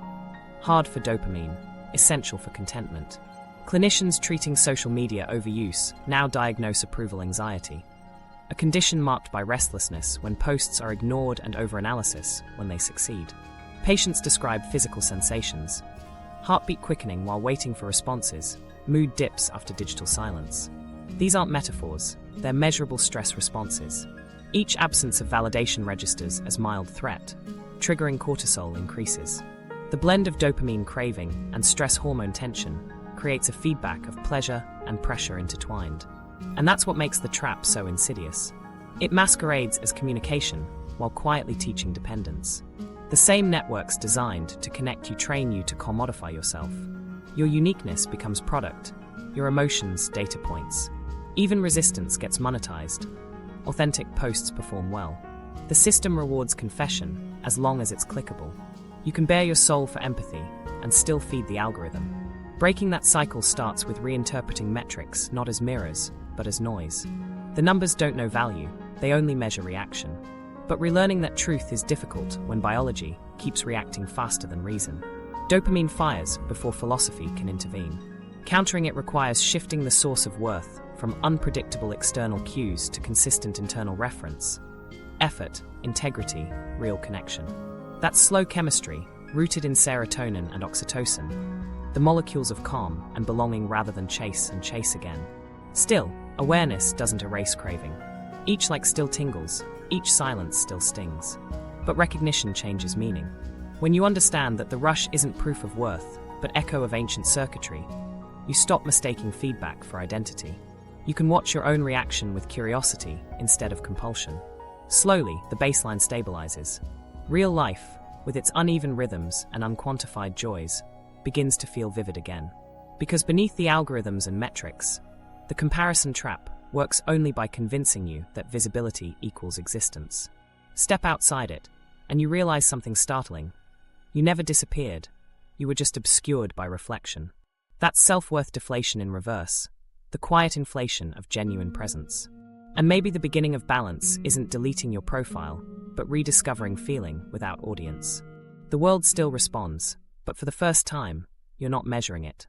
S1: Hard for dopamine, essential for contentment. Clinicians treating social media overuse now diagnose approval anxiety, a condition marked by restlessness when posts are ignored and overanalysis when they succeed. Patients describe physical sensations: heartbeat quickening while waiting for responses, mood dips after digital silence. These aren't metaphors, they're measurable stress responses. Each absence of validation registers as mild threat, triggering cortisol increases. The blend of dopamine craving and stress hormone tension creates a feedback of pleasure and pressure intertwined. And that's what makes the trap so insidious. It masquerades as communication while quietly teaching dependence. The same networks designed to connect you train you to commodify yourself. Your uniqueness becomes product, your emotions data points. Even resistance gets monetized. Authentic posts perform well. The system rewards confession as long as it's clickable. You can bare your soul for empathy and still feed the algorithm. Breaking that cycle starts with reinterpreting metrics not as mirrors, but as noise. The numbers don't know value, they only measure reaction. But relearning that truth is difficult when biology keeps reacting faster than reason. Dopamine fires before philosophy can intervene. Countering it requires shifting the source of worth from unpredictable external cues to consistent internal reference. Effort, integrity, real connection. That's slow chemistry, rooted in serotonin and oxytocin, the molecules of calm and belonging rather than chase and chase again. Still, awareness doesn't erase craving. Each like still tingles, each silence still stings. But recognition changes meaning. When you understand that the rush isn't proof of worth, but echo of ancient circuitry, you stop mistaking feedback for identity. You can watch your own reaction with curiosity instead of compulsion. Slowly, the baseline stabilizes. Real life, with its uneven rhythms and unquantified joys, begins to feel vivid again. Because beneath the algorithms and metrics, the comparison trap works only by convincing you that visibility equals existence. Step outside it, and you realize something startling. You never disappeared. You were just obscured by reflection. That's self-worth deflation in reverse, the quiet inflation of genuine presence. And maybe the beginning of balance isn't deleting your profile, but rediscovering feeling without audience. The world still responds, but for the first time, you're not measuring it.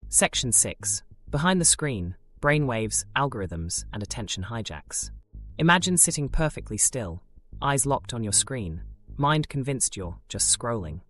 S1: Section 6. Behind the screen, brainwaves, algorithms, and attention hijacks. Imagine sitting perfectly still, eyes locked on your screen, mind convinced you're just scrolling.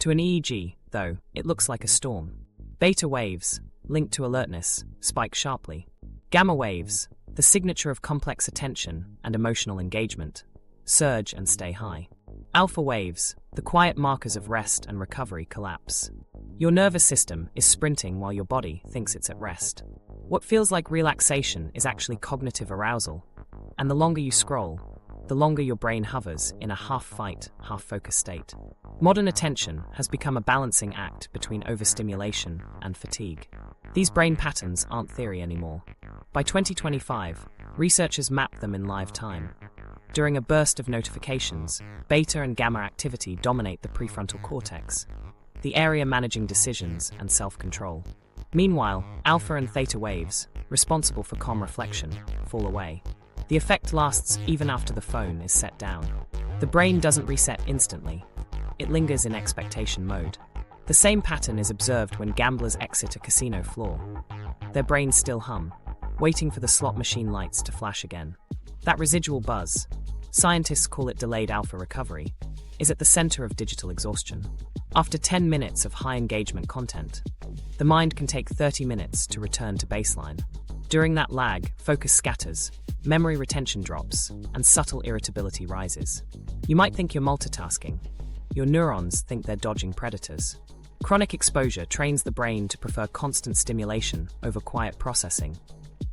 S1: To an EEG, though, it looks like a storm. Beta waves, linked to alertness, spike sharply. Gamma waves, the signature of complex attention and emotional engagement, surge and stay high. Alpha waves, the quiet markers of rest and recovery, collapse. Your nervous system is sprinting while your body thinks it's at rest. What feels like relaxation is actually cognitive arousal, and the longer you scroll, the longer your brain hovers in a half-fight, half-focus state. Modern attention has become a balancing act between overstimulation and fatigue. These brain patterns aren't theory anymore. By 2025, researchers mapped them in live time. During a burst of notifications, beta and gamma activity dominate the prefrontal cortex, the area managing decisions and self-control. Meanwhile, alpha and theta waves, responsible for calm reflection, fall away. The effect lasts even after the phone is set down. The brain doesn't reset instantly. It lingers in expectation mode. The same pattern is observed when gamblers exit a casino floor. Their brains still hum, waiting for the slot machine lights to flash again. That residual buzz, scientists call it delayed alpha recovery, is at the center of digital exhaustion. After 10 minutes of high engagement content, the mind can take 30 minutes to return to baseline. During that lag, focus scatters, memory retention drops, and subtle irritability rises. You might think you're multitasking. Your neurons think they're dodging predators. Chronic exposure trains the brain to prefer constant stimulation over quiet processing,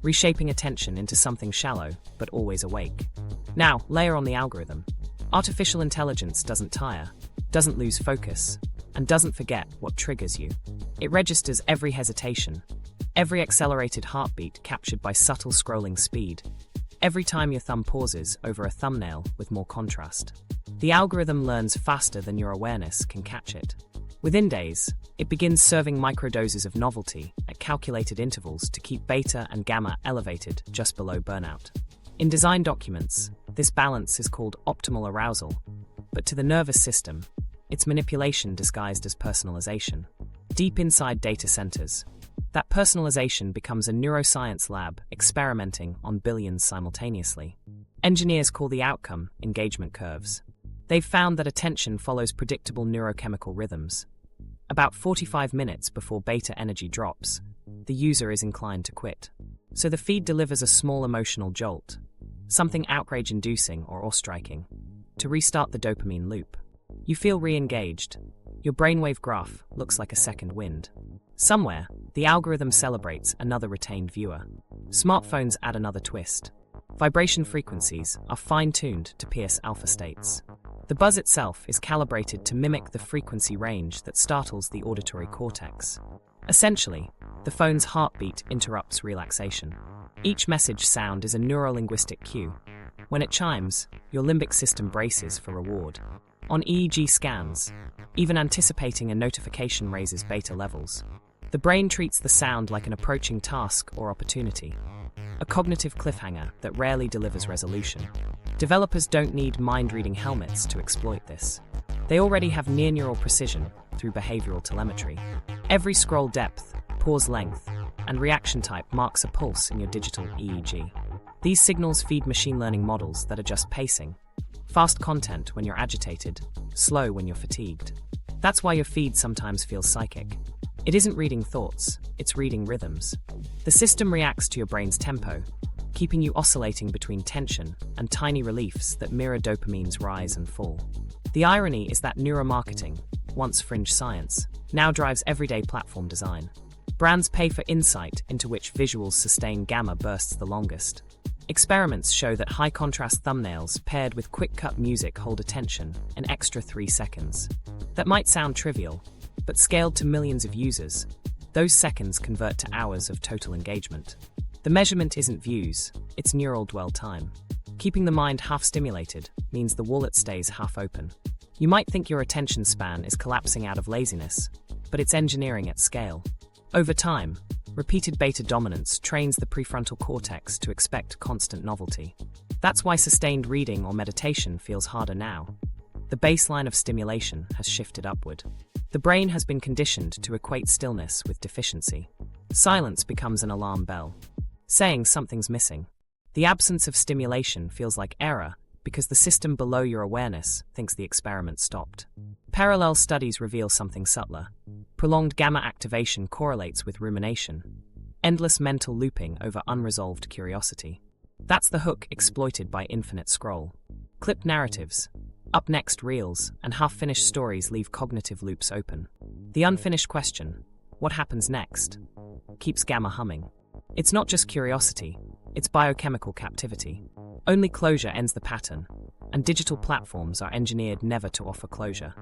S1: reshaping attention into something shallow but always awake. Now, layer on the algorithm. Artificial intelligence doesn't tire, doesn't lose focus, and doesn't forget what triggers you. It registers every hesitation, every accelerated heartbeat captured by subtle scrolling speed, every time your thumb pauses over a thumbnail with more contrast. The algorithm learns faster than your awareness can catch it. Within days, it begins serving microdoses of novelty at calculated intervals to keep beta and gamma elevated just below burnout. In design documents, this balance is called optimal arousal, but to the nervous system, it's manipulation disguised as personalization. Deep inside data centers, that personalization becomes a neuroscience lab experimenting on billions simultaneously. Engineers call the outcome engagement curves. They've found that attention follows predictable neurochemical rhythms. About 45 minutes before beta energy drops, the user is inclined to quit. So the feed delivers a small emotional jolt, something outrage-inducing or awe-striking, to restart the dopamine loop. You feel re-engaged. Your brainwave graph looks like a second wind. Somewhere, the algorithm celebrates another retained viewer. Smartphones add another twist. Vibration frequencies are fine-tuned to pierce alpha states. The buzz itself is calibrated to mimic the frequency range that startles the auditory cortex. Essentially, the phone's heartbeat interrupts relaxation. Each message sound is a neurolinguistic cue. When it chimes, your limbic system braces for reward. On EEG scans, even anticipating a notification raises beta levels. The brain treats the sound like an approaching task or opportunity, a cognitive cliffhanger that rarely delivers resolution. Developers don't need mind-reading helmets to exploit this. They already have near-neural precision through behavioral telemetry. Every scroll depth, pause length, and reaction type marks a pulse in your digital EEG. These signals feed machine learning models that adjust pacing. Fast content when you're agitated, slow when you're fatigued. That's why your feed sometimes feels psychic. It isn't reading thoughts, it's reading rhythms. The system reacts to your brain's tempo, keeping you oscillating between tension and tiny reliefs that mirror dopamine's rise and fall. The irony is that neuromarketing, once fringe science, now drives everyday platform design. Brands pay for insight into which visuals sustain gamma bursts the longest. Experiments show that high-contrast thumbnails paired with quick-cut music hold attention an extra 3 seconds. That might sound trivial, but scaled to millions of users, those seconds convert to hours of total engagement. The measurement isn't views, it's neural dwell time. Keeping the mind half-stimulated means the wallet stays half-open. You might think your attention span is collapsing out of laziness, but it's engineering at scale. Over time, repeated beta dominance trains the prefrontal cortex to expect constant novelty. That's why sustained reading or meditation feels harder now. The baseline of stimulation has shifted upward. The brain has been conditioned to equate stillness with deficiency. Silence becomes an alarm bell, saying something's missing. The absence of stimulation feels like error because the system below your awareness thinks the experiment stopped. Parallel studies reveal something subtler. Prolonged gamma activation correlates with rumination, endless mental looping over unresolved curiosity. That's the hook exploited by infinite scroll. Clipped narratives, up next reels, and half-finished stories leave cognitive loops open. The unfinished question, what happens next, keeps gamma humming. It's not just curiosity, it's biochemical captivity. Only closure ends the pattern, and digital platforms are engineered never to offer closure.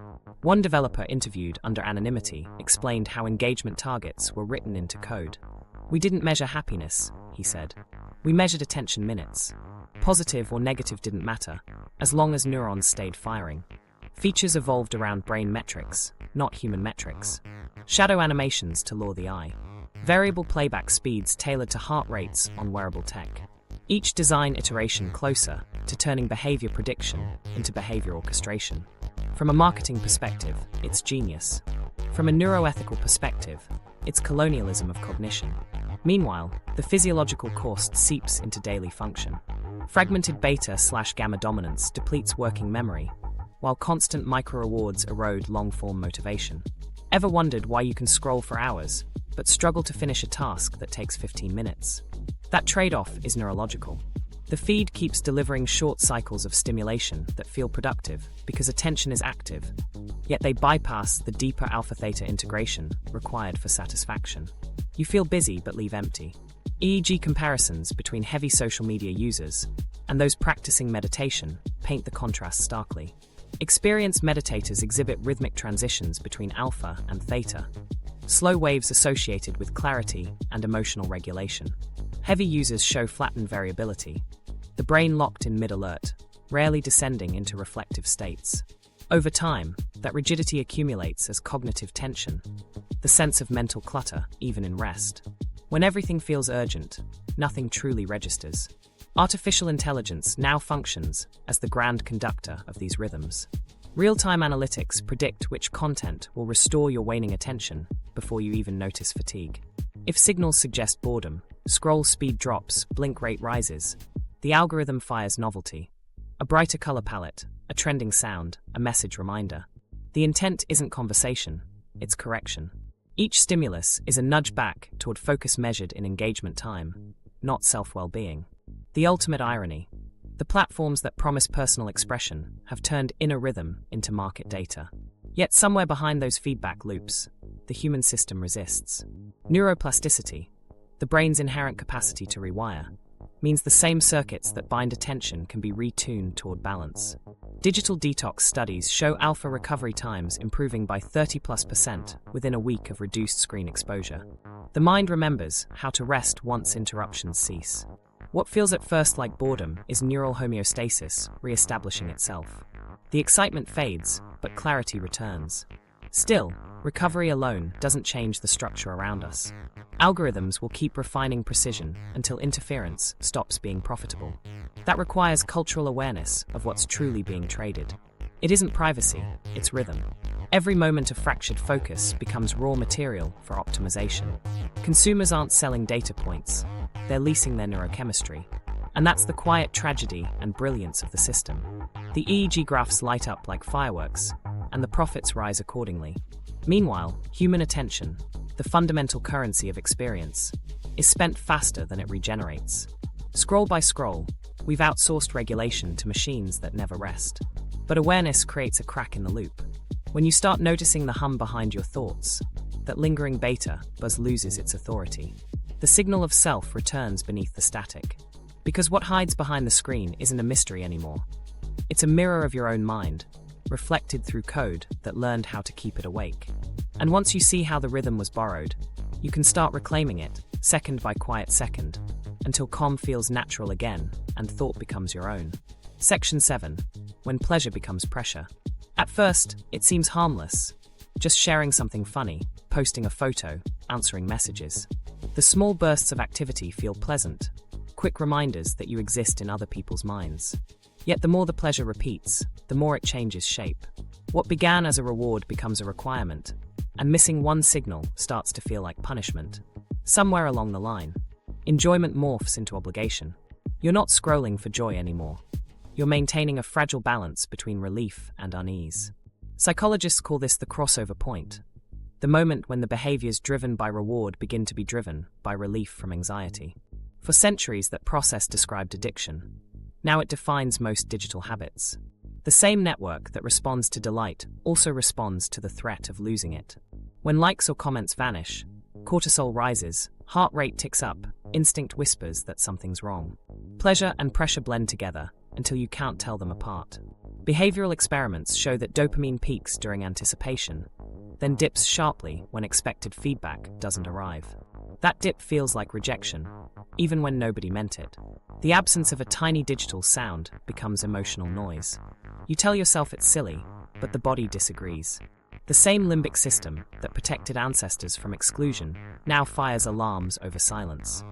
S1: One developer interviewed under anonymity explained how engagement targets were written into code. "We didn't measure happiness," he said. "We measured attention minutes. Positive or negative didn't matter, as long as neurons stayed firing." Features evolved around brain metrics, not human metrics. Shadow animations to lure the eye. Variable playback speeds tailored to heart rates on wearable tech. Each design iteration closer to turning behavior prediction into behavior orchestration. From a marketing perspective, it's genius. From a neuroethical perspective, it's colonialism of cognition. Meanwhile, the physiological cost seeps into daily function. Fragmented beta/gamma dominance depletes working memory, while constant micro-rewards erode long-form motivation. Ever wondered why you can scroll for hours, but struggle to finish a task that takes 15 minutes? That trade-off is neurological. The feed keeps delivering short cycles of stimulation that feel productive because attention is active, yet they bypass the deeper alpha-theta integration required for satisfaction. You feel busy but leave empty. EEG comparisons between heavy social media users and those practicing meditation paint the contrast starkly. Experienced meditators exhibit rhythmic transitions between alpha and theta, slow waves associated with clarity and emotional regulation. Heavy users show flattened variability, the brain locked in mid-alert, rarely descending into reflective states. Over time, that rigidity accumulates as cognitive tension, the sense of mental clutter, even in rest. When everything feels urgent, nothing truly registers. Artificial intelligence now functions as the grand conductor of these rhythms. Real-time analytics predict which content will restore your waning attention before you even notice fatigue. If signals suggest boredom, scroll speed drops, blink rate rises. The algorithm fires novelty. A brighter color palette, a trending sound, a message reminder. The intent isn't conversation, it's correction. Each stimulus is a nudge back toward focus measured in engagement time, not self-well-being. The ultimate irony. The platforms that promise personal expression have turned inner rhythm into market data. Yet somewhere behind those feedback loops, the human system resists. Neuroplasticity, the brain's inherent capacity to rewire, means the same circuits that bind attention can be retuned toward balance. Digital detox studies show alpha recovery times improving by 30+% within a week of reduced screen exposure. The mind remembers how to rest once interruptions cease. What feels at first like boredom is neural homeostasis re-establishing itself. The excitement fades, but clarity returns. Still, recovery alone doesn't change the structure around us. Algorithms will keep refining precision until interference stops being profitable. That requires cultural awareness of what's truly being traded. It isn't privacy, it's rhythm. Every moment of fractured focus becomes raw material for optimization. Consumers aren't selling data points, they're leasing their neurochemistry. And that's the quiet tragedy and brilliance of the system. The EEG graphs light up like fireworks, and the profits rise accordingly. Meanwhile, human attention, the fundamental currency of experience, is spent faster than it regenerates. Scroll by scroll, we've outsourced regulation to machines that never rest. But awareness creates a crack in the loop. When you start noticing the hum behind your thoughts, that lingering beta buzz loses its authority. The signal of self returns beneath the static. Because what hides behind the screen isn't a mystery anymore. It's a mirror of your own mind, reflected through code that learned how to keep it awake. And once you see how the rhythm was borrowed, you can start reclaiming it, second by quiet second, until calm feels natural again and thought becomes your own. Section 7. When pleasure becomes pressure. At first, it seems harmless. Just sharing something funny, posting a photo, answering messages. The small bursts of activity feel pleasant, quick reminders that you exist in other people's minds. Yet the more the pleasure repeats, the more it changes shape. What began as a reward becomes a requirement, and missing one signal starts to feel like punishment. Somewhere along the line, enjoyment morphs into obligation. You're not scrolling for joy anymore. You're maintaining a fragile balance between relief and unease. Psychologists call this the crossover point, the moment when the behaviors driven by reward begin to be driven by relief from anxiety. For centuries, that process described addiction. Now it defines most digital habits. The same network that responds to delight also responds to the threat of losing it. When likes or comments vanish, cortisol rises, heart rate ticks up, instinct whispers that something's wrong. Pleasure and pressure blend together until you can't tell them apart. Behavioral experiments show that dopamine peaks during anticipation, then dips sharply when expected feedback doesn't arrive. That dip feels like rejection, even when nobody meant it. The absence of a tiny digital sound becomes emotional noise. You tell yourself it's silly, but the body disagrees. The same limbic system that protected ancestors from exclusion now fires alarms over silence.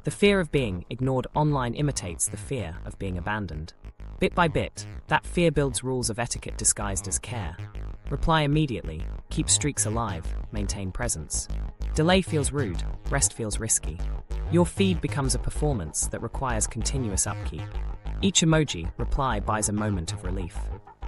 S1: The fear of being ignored online imitates the fear of being abandoned. Bit by bit, that fear builds rules of etiquette disguised as care. Reply immediately, keep streaks alive, maintain presence. Delay feels rude, rest feels risky. Your feed becomes a performance that requires continuous upkeep. Each emoji reply buys a moment of relief.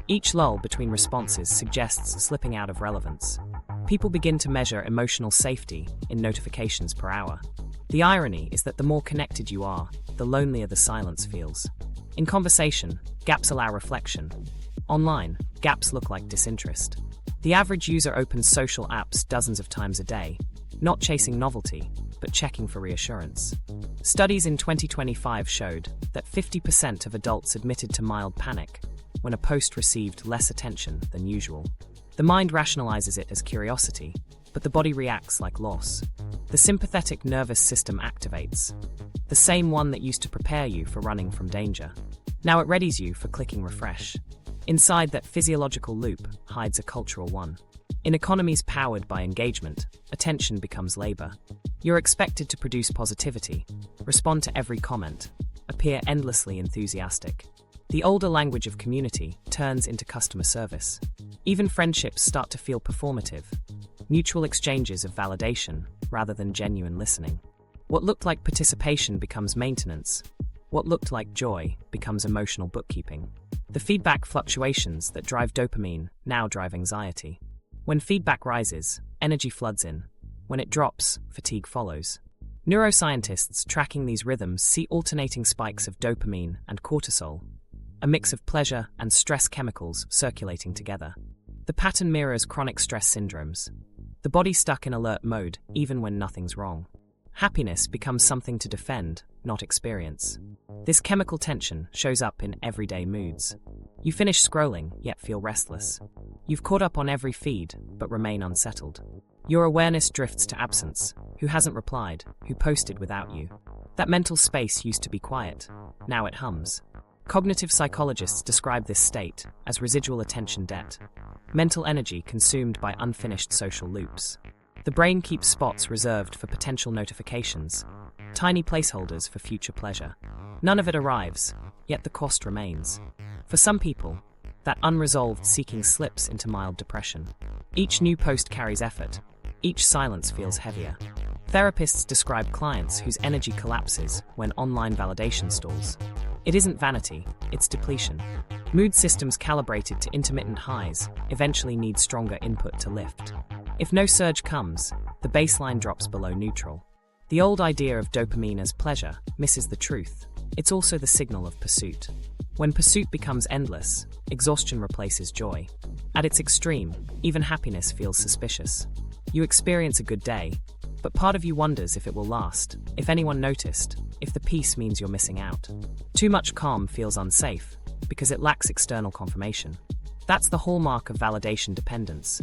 S1: Each lull between responses suggests slipping out of relevance. People begin to measure emotional safety in notifications per hour. The irony is that the more connected you are, the lonelier the silence feels. In conversation, gaps allow reflection. Online, gaps look like disinterest. The average user opens social apps dozens of times a day, not chasing novelty, but checking for reassurance. Studies in 2025 showed that 50% of adults admitted to mild panic when a post received less attention than usual. The mind rationalizes it as curiosity, but the body reacts like loss. The sympathetic nervous system activates, the same one that used to prepare you for running from danger. Now it readies you for clicking refresh. Inside that physiological loop hides a cultural one. In economies powered by engagement, attention becomes labor. You're expected to produce positivity, respond to every comment, appear endlessly enthusiastic. The older language of community turns into customer service. Even friendships start to feel performative, mutual exchanges of validation rather than genuine listening. What looked like participation becomes maintenance. What looked like joy becomes emotional bookkeeping. The feedback fluctuations that drive dopamine now drive anxiety. When feedback rises, energy floods in. When it drops, fatigue follows. Neuroscientists tracking these rhythms see alternating spikes of dopamine and cortisol, a mix of pleasure and stress chemicals circulating together. The pattern mirrors chronic stress syndromes. The body stuck in alert mode even when nothing's wrong. Happiness becomes something to defend, not experience. This chemical tension shows up in everyday moods. You finish scrolling, yet feel restless. You've caught up on every feed, but remain unsettled. Your awareness drifts to absence. Who hasn't replied? Who posted without you? That mental space used to be quiet. Now it hums. Cognitive psychologists describe this state as residual attention debt, mental energy consumed by unfinished social loops. The brain keeps spots reserved for potential notifications, tiny placeholders for future pleasure. None of it arrives, yet the cost remains. For some people, that unresolved seeking slips into mild depression. Each new post carries effort. Each silence feels heavier. Therapists describe clients whose energy collapses when online validation stalls. It isn't vanity, it's depletion. Mood systems calibrated to intermittent highs eventually need stronger input to lift. If no surge comes, the baseline drops below neutral. The old idea of dopamine as pleasure misses the truth. It's also the signal of pursuit. When pursuit becomes endless, exhaustion replaces joy. At its extreme, even happiness feels suspicious. You experience a good day, But part of you wonders if it will last, if anyone noticed, if the peace means you're missing out. Too much calm feels unsafe, because it lacks external confirmation. That's the hallmark of validation dependence.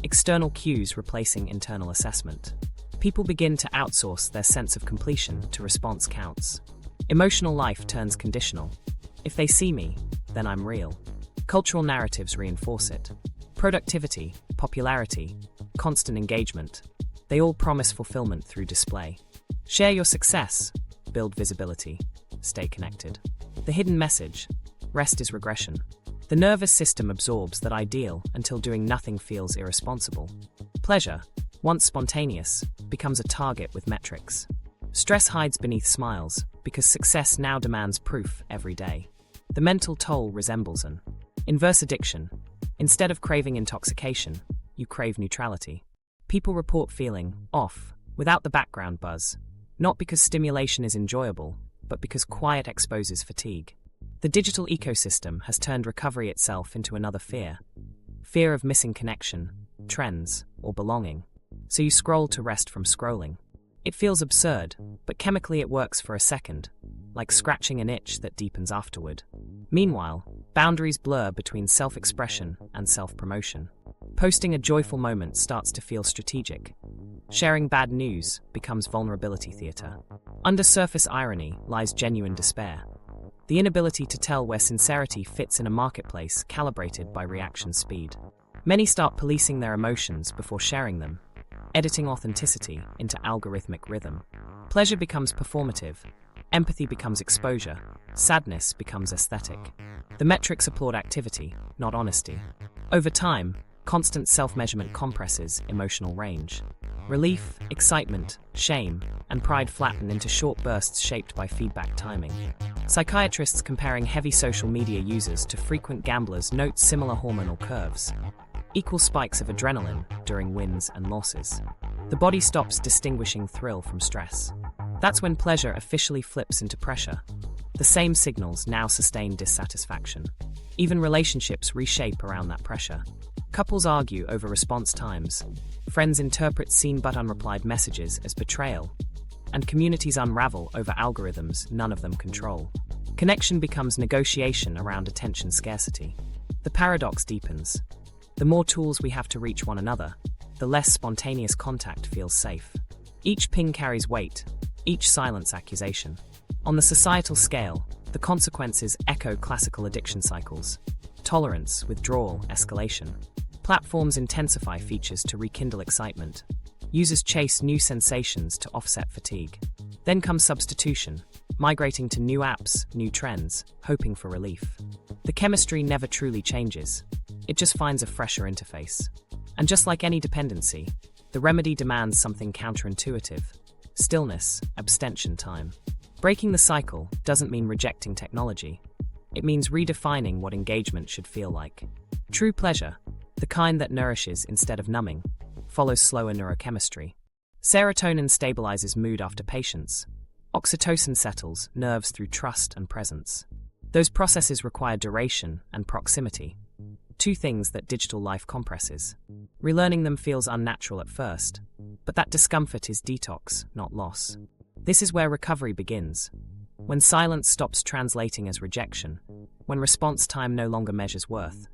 S1: External cues replacing internal assessment. People begin to outsource their sense of completion to response counts. Emotional life turns conditional. If they see me, then I'm real. Cultural narratives reinforce it. Productivity, popularity, constant engagement. They all promise fulfillment through display. Share your success, build visibility, stay connected. The hidden message: rest is regression. The nervous system absorbs that ideal until doing nothing feels irresponsible. Pleasure, once spontaneous, becomes a target with metrics. Stress hides beneath smiles because success now demands proof every day. The mental toll resembles an inverse addiction. Instead of craving intoxication, you crave neutrality. People report feeling off, without the background buzz, not because stimulation is enjoyable, but because quiet exposes fatigue. The digital ecosystem has turned recovery itself into another fear. Fear of missing connection, trends, or belonging. So you scroll to rest from scrolling. It feels absurd, but chemically it works for a second, like scratching an itch that deepens afterward. Meanwhile, boundaries blur between self-expression and self-promotion. Posting a joyful moment starts to feel strategic. Sharing bad news becomes vulnerability theater. Under surface irony lies genuine despair. The inability to tell where sincerity fits in a marketplace calibrated by reaction speed. Many start policing their emotions before sharing them, editing authenticity into algorithmic rhythm. Pleasure becomes performative. Empathy becomes exposure. Sadness becomes aesthetic. The metrics applaud activity, not honesty. Over time, constant self-measurement compresses emotional range. Relief, excitement, shame, and pride flatten into short bursts shaped by feedback timing. Psychiatrists comparing heavy social media users to frequent gamblers note similar hormonal curves. Equal spikes of adrenaline during wins and losses. The body stops distinguishing thrill from stress. That's when pleasure officially flips into pressure. The same signals now sustain dissatisfaction. Even relationships reshape around that pressure. Couples argue over response times. Friends interpret seen but unreplied messages as betrayal. And communities unravel over algorithms none of them control. Connection becomes negotiation around attention scarcity. The paradox deepens. The more tools we have to reach one another, the less spontaneous contact feels safe. Each ping carries weight, each silence accusation. On the societal scale, the consequences echo classical addiction cycles. Tolerance, withdrawal, escalation. Platforms intensify features to rekindle excitement. Users chase new sensations to offset fatigue. Then comes substitution, migrating to new apps, new trends, hoping for relief. The chemistry never truly changes. It just finds a fresher interface. And just like any dependency, the remedy demands something counterintuitive: stillness, abstention time. Breaking the cycle doesn't mean rejecting technology. It means redefining what engagement should feel like. True pleasure, the kind that nourishes instead of numbing, follows slower neurochemistry. Serotonin stabilizes mood after patience. Oxytocin settles nerves through trust and presence. Those processes require duration and proximity. Two things that digital life compresses. Relearning them feels unnatural at first, but that discomfort is detox, not loss. This is where recovery begins. When silence stops translating as rejection, when response time no longer measures worth,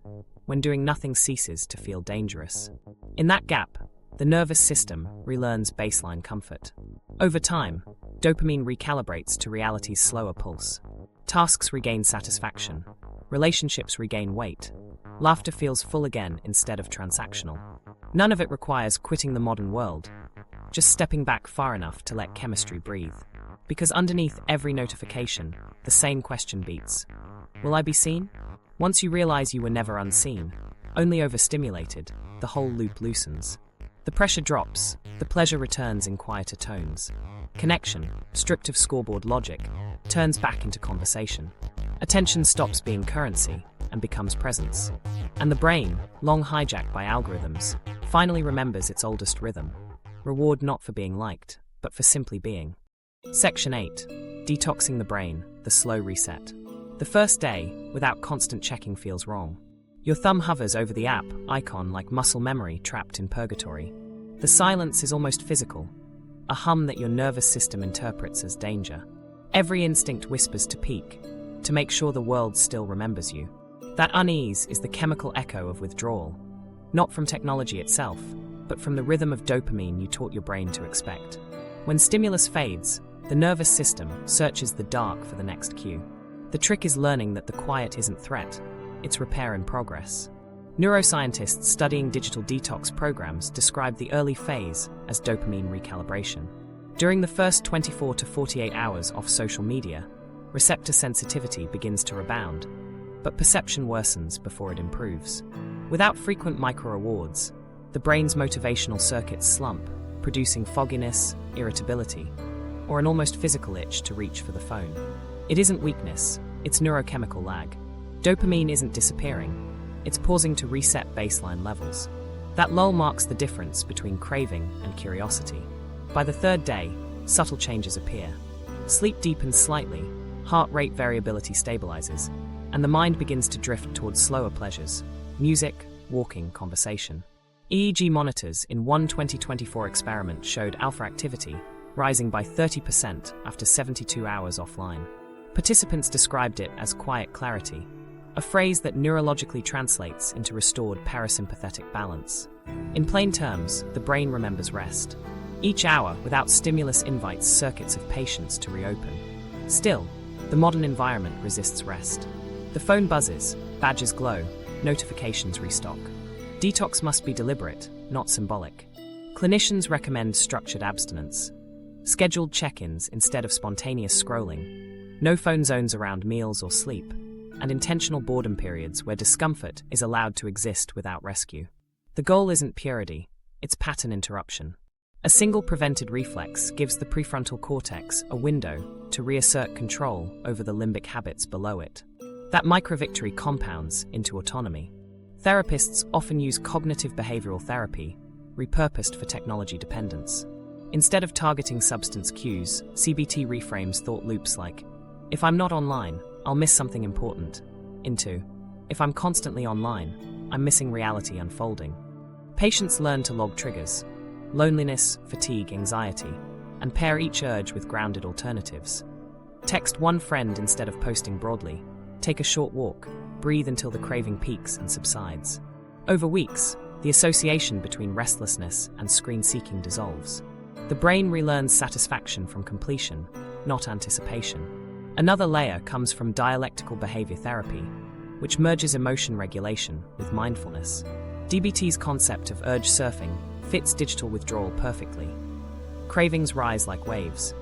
S1: when doing nothing ceases to feel dangerous. In that gap, the nervous system relearns baseline comfort. Over time, dopamine recalibrates to reality's slower pulse. Tasks regain satisfaction. Relationships regain weight. Laughter feels full again instead of transactional. None of it requires quitting the modern world, just stepping back far enough to let chemistry breathe. Because underneath every notification, the same question beats. Will I be seen? Once you realize you were never unseen, only overstimulated, the whole loop loosens. The pressure drops, the pleasure returns in quieter tones. Connection, stripped of scoreboard logic, turns back into conversation. Attention stops being currency and becomes presence. And the brain, long hijacked by algorithms, finally remembers its oldest rhythm. Reward not for being liked, but for simply being. Section 8. Detoxing the brain, the slow reset. The first day, without constant checking, feels wrong. Your thumb hovers over the app icon like muscle memory trapped in purgatory. The silence is almost physical. a hum that your nervous system interprets as danger. Every instinct whispers to peek, to make sure the world still remembers you. That unease is the chemical echo of withdrawal, not from technology itself, but from the rhythm of dopamine you taught your brain to expect. When stimulus fades, the nervous system searches the dark for the next cue. The trick is learning that the quiet isn't threat, it's repair in progress. Neuroscientists studying digital detox programs describe the early phase as dopamine recalibration. During the first 24 to 48 hours off social media, receptor sensitivity begins to rebound, but perception worsens before it improves. Without frequent micro-rewards, the brain's motivational circuits slump, producing fogginess, irritability, or an almost physical itch to reach for the phone. It isn't weakness, it's neurochemical lag. Dopamine isn't disappearing, it's pausing to reset baseline levels. That lull marks the difference between craving and curiosity. By the third day, subtle changes appear. Sleep deepens slightly, heart rate variability stabilizes, and the mind begins to drift towards slower pleasures: music, walking, conversation. EEG monitors in one 2024 experiment showed alpha activity rising by 30% after 72 hours offline. Participants described it as quiet clarity, a phrase that neurologically translates into restored parasympathetic balance. In plain terms, the brain remembers rest. Each hour without stimulus invites circuits of patience to reopen. Still, the modern environment resists rest. The phone buzzes, badges glow, notifications restock. Detox must be deliberate, not symbolic. Clinicians recommend structured abstinence, scheduled check-ins instead of spontaneous scrolling, no phone zones around meals or sleep, and intentional boredom periods where discomfort is allowed to exist without rescue. The goal isn't purity, it's pattern interruption. A single prevented reflex gives the prefrontal cortex a window to reassert control over the limbic habits below it. That micro-victory compounds into autonomy. Therapists often use cognitive behavioral therapy, repurposed for technology dependence. Instead of targeting substance cues, CBT reframes thought loops like, "If I'm not online, I'll miss something important," into, "If I'm constantly online, I'm missing reality unfolding." Patients learn to log triggers: loneliness, fatigue, anxiety, and pair each urge with grounded alternatives. Text one friend instead of posting broadly. Take a short walk. Breathe until the craving peaks and subsides. Over weeks, the association between restlessness and screen-seeking dissolves. The brain relearns satisfaction from completion, not anticipation. Another layer comes from dialectical behavior therapy, which merges emotion regulation with mindfulness. DBT's concept of urge surfing fits digital withdrawal perfectly. Cravings rise like waves.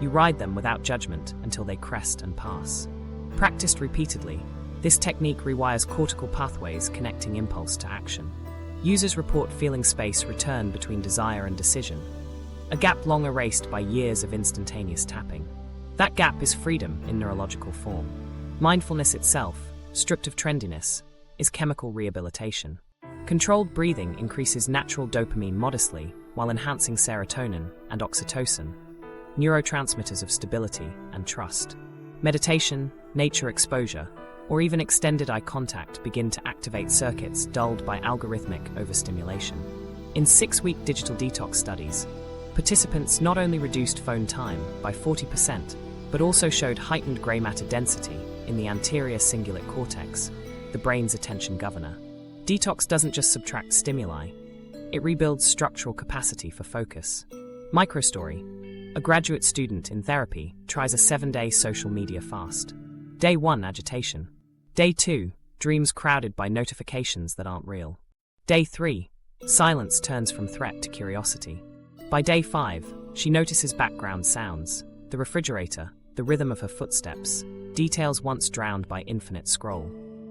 S1: You ride them without judgment until they crest and pass. Practiced repeatedly, this technique rewires cortical pathways connecting impulse to action. Users report feeling space return between desire and decision, a gap long erased by years of instantaneous tapping. That gap is freedom in neurological form. Mindfulness itself, stripped of trendiness, is chemical rehabilitation. Controlled breathing increases natural dopamine modestly while enhancing serotonin and oxytocin, neurotransmitters of stability and trust. Meditation, nature exposure, or even extended eye contact begin to activate circuits dulled by algorithmic overstimulation. In 6-week digital detox studies, participants not only reduced phone time by 40%, but also showed heightened gray matter density in the anterior cingulate cortex, the brain's attention governor. Detox doesn't just subtract stimuli, it rebuilds structural capacity for focus. Microstory: a graduate student in therapy tries a 7-day social media fast. Day 1, agitation. Day 2, dreams crowded by notifications that aren't real. Day 3, silence turns from threat to curiosity. By day 5, she notices background sounds, the refrigerator, the rhythm of her footsteps, details once drowned by infinite scroll.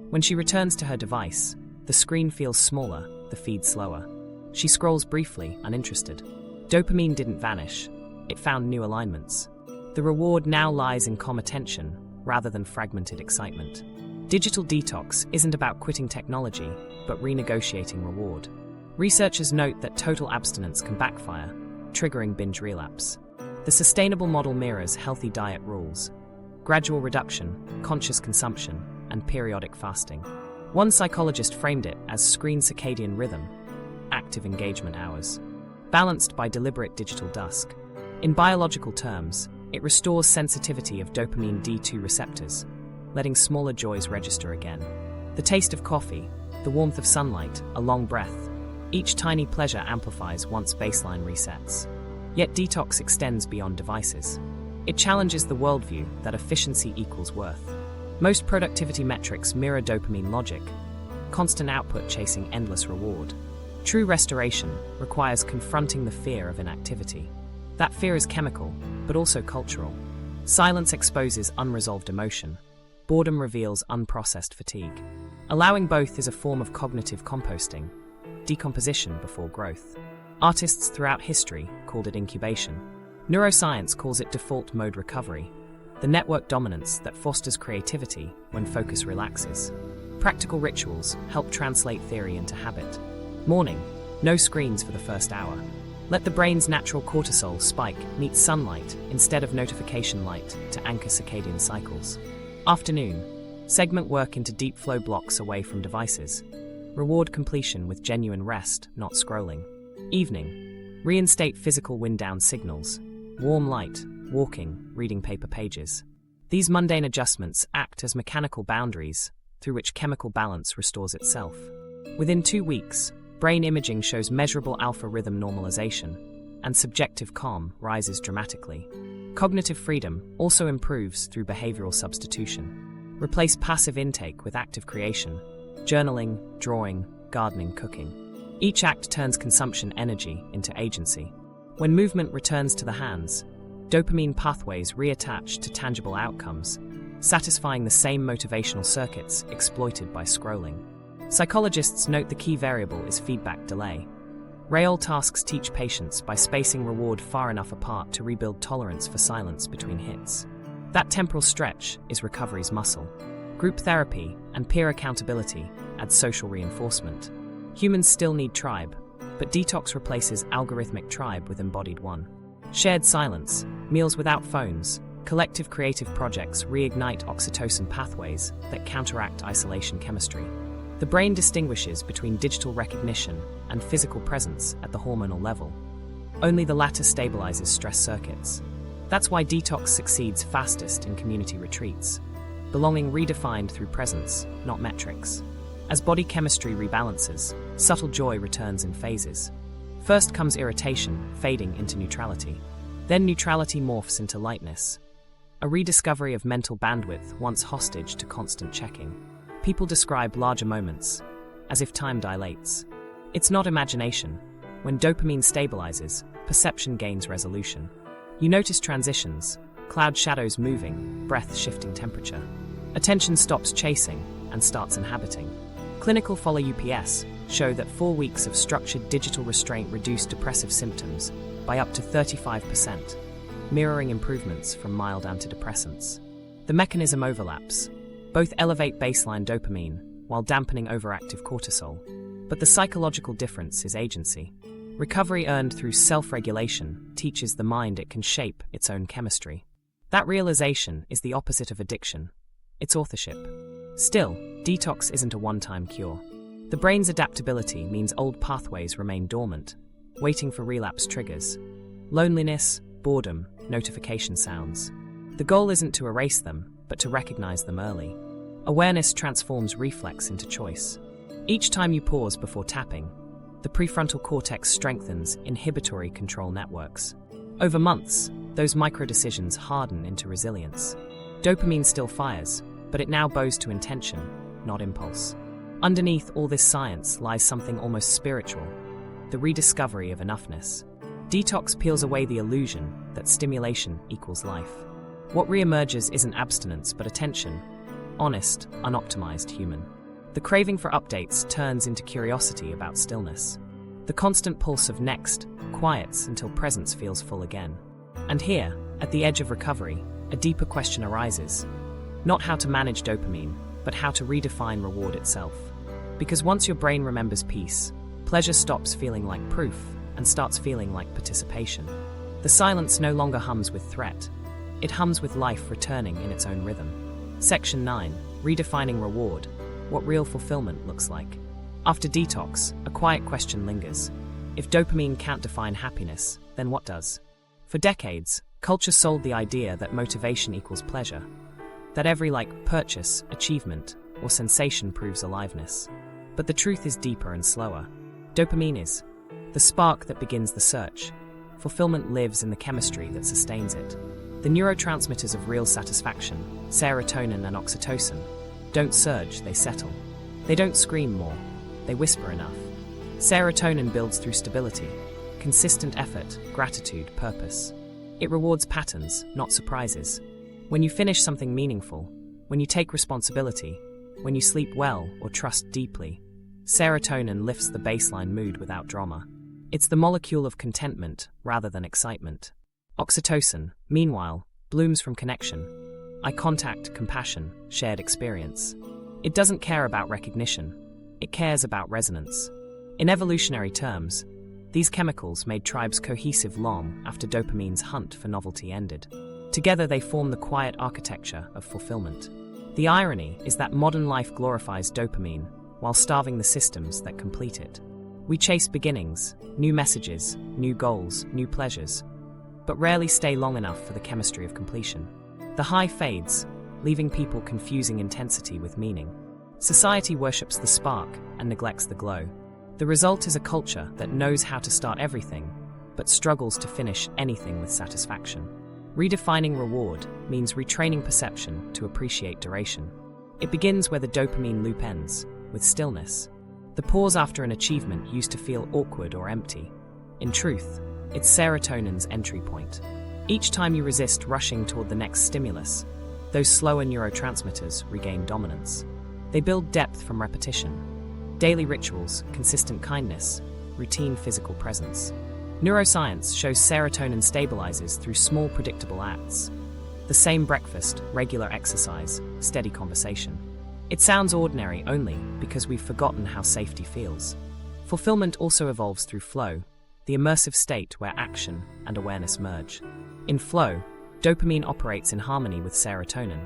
S1: When she returns to her device, the screen feels smaller, the feed slower. She scrolls briefly, uninterested. Dopamine didn't vanish, it found new alignments. The reward now lies in calm attention, rather than fragmented excitement. Digital detox isn't about quitting technology, but renegotiating reward. Researchers note that total abstinence can backfire, triggering binge relapse. The sustainable model mirrors healthy diet rules: gradual reduction, conscious consumption, and periodic fasting. One psychologist framed it as screen circadian rhythm, active engagement hours, balanced by deliberate digital dusk. In biological terms, it restores sensitivity of dopamine D2 receptors, letting smaller joys register again. The taste of coffee, the warmth of sunlight, a long breath. Each tiny pleasure amplifies once baseline resets. Yet detox extends beyond devices. It challenges the worldview that efficiency equals worth. Most productivity metrics mirror dopamine logic, constant output chasing endless reward. True restoration requires confronting the fear of inactivity. That fear is chemical, but also cultural. Silence exposes unresolved emotion. Boredom reveals unprocessed fatigue. Allowing both is a form of cognitive composting, decomposition before growth. Artists throughout history called it incubation. Neuroscience calls it default mode recovery, the network dominance that fosters creativity when focus relaxes. Practical rituals help translate theory into habit. Morning, no screens for the first hour. Let the brain's natural cortisol spike meet sunlight instead of notification light to anchor circadian cycles. Afternoon, segment work into deep flow blocks away from devices. Reward completion with genuine rest, not scrolling. Evening, reinstate physical wind-down signals. Warm light, walking, reading paper pages. These mundane adjustments act as mechanical boundaries through which chemical balance restores itself. Within 2 weeks, brain imaging shows measurable alpha rhythm normalization, and subjective calm rises dramatically. Cognitive freedom also improves through behavioral substitution. Replace passive intake with active creation, journaling, drawing, gardening, cooking. Each act turns consumption energy into agency. When movement returns to the hands, dopamine pathways reattach to tangible outcomes, satisfying the same motivational circuits exploited by scrolling. Psychologists note the key variable is feedback delay. Real tasks teach patience by spacing reward far enough apart to rebuild tolerance for silence between hits. That temporal stretch is recovery's muscle. Group therapy and peer accountability add social reinforcement. Humans still need tribe, but detox replaces algorithmic tribe with embodied one. Shared silence, meals without phones, collective creative projects reignite oxytocin pathways that counteract isolation chemistry. The brain distinguishes between digital recognition and physical presence at the hormonal level. Only the latter stabilizes stress circuits. That's why detox succeeds fastest in community retreats. Belonging redefined through presence, not metrics. As body chemistry rebalances, subtle joy returns in phases. First comes irritation, fading into neutrality. Then neutrality morphs into lightness. A rediscovery of mental bandwidth once hostage to constant checking. People describe larger moments, as if time dilates. It's not imagination. When dopamine stabilizes, perception gains resolution. You notice transitions, cloud shadows moving, breath shifting temperature. Attention stops chasing and starts inhabiting. Clinical follow UPS show that 4 weeks of structured digital restraint reduced depressive symptoms by up to 35%, mirroring improvements from mild antidepressants. The mechanism overlaps. Both elevate baseline dopamine while dampening overactive cortisol. But the psychological difference is agency. Recovery earned through self-regulation teaches the mind it can shape its own chemistry. That realization is the opposite of addiction. It's authorship. Still, detox isn't a one-time cure. The brain's adaptability means old pathways remain dormant, waiting for relapse triggers. Loneliness, boredom, notification sounds. The goal isn't to erase them, but to recognize them early. Awareness transforms reflex into choice. Each time you pause before tapping, the prefrontal cortex strengthens inhibitory control networks. Over months, those micro-decisions harden into resilience. Dopamine still fires, but it now bows to intention, not impulse. Underneath all this science lies something almost spiritual, the rediscovery of enoughness. Detox peels away the illusion that stimulation equals life. What reemerges isn't abstinence but attention, honest, unoptimized human. The craving for updates turns into curiosity about stillness. The constant pulse of next quiets until presence feels full again. And here, at the edge of recovery, a deeper question arises. Not how to manage dopamine, but how to redefine reward itself. Because once your brain remembers peace, pleasure stops feeling like proof and starts feeling like participation. The silence no longer hums with threat. It hums with life returning in its own rhythm. Section 9. Redefining reward. What real fulfillment looks like. After detox, a quiet question lingers. If dopamine can't define happiness, then what does? For decades, culture sold the idea that motivation equals pleasure, that every purchase, achievement, or sensation proves aliveness. But the truth is deeper and slower. Dopamine is the spark that begins the search. Fulfillment lives in the chemistry that sustains it. The neurotransmitters of real satisfaction, serotonin and oxytocin, don't surge, they settle. They don't scream more, they whisper enough. Serotonin builds through stability, consistent effort, gratitude, purpose. It rewards patterns, not surprises. When you finish something meaningful, when you take responsibility, when you sleep well or trust deeply, serotonin lifts the baseline mood without drama. It's the molecule of contentment rather than excitement. Oxytocin, meanwhile, blooms from connection, eye contact, compassion, shared experience. It doesn't care about recognition, it cares about resonance. In evolutionary terms, these chemicals made tribes cohesive long after dopamine's hunt for novelty ended. Together they form the quiet architecture of fulfillment. The irony is that modern life glorifies dopamine while starving the systems that complete it. We chase beginnings, new messages, new goals, new pleasures, but rarely stay long enough for the chemistry of completion. The high fades, leaving people confusing intensity with meaning. Society worships the spark and neglects the glow. The result is a culture that knows how to start everything, but struggles to finish anything with satisfaction. Redefining reward means retraining perception to appreciate duration. It begins where the dopamine loop ends, with stillness. The pause after an achievement used to feel awkward or empty. In truth, it's serotonin's entry point. Each time you resist rushing toward the next stimulus, those slower neurotransmitters regain dominance. They build depth from repetition. Daily rituals, consistent kindness, routine physical presence. Neuroscience shows serotonin stabilizes through small predictable acts. The same breakfast, regular exercise, steady conversation. It sounds ordinary only because we've forgotten how safety feels. Fulfillment also evolves through flow, the immersive state where action and awareness merge. In flow, dopamine operates in harmony with serotonin.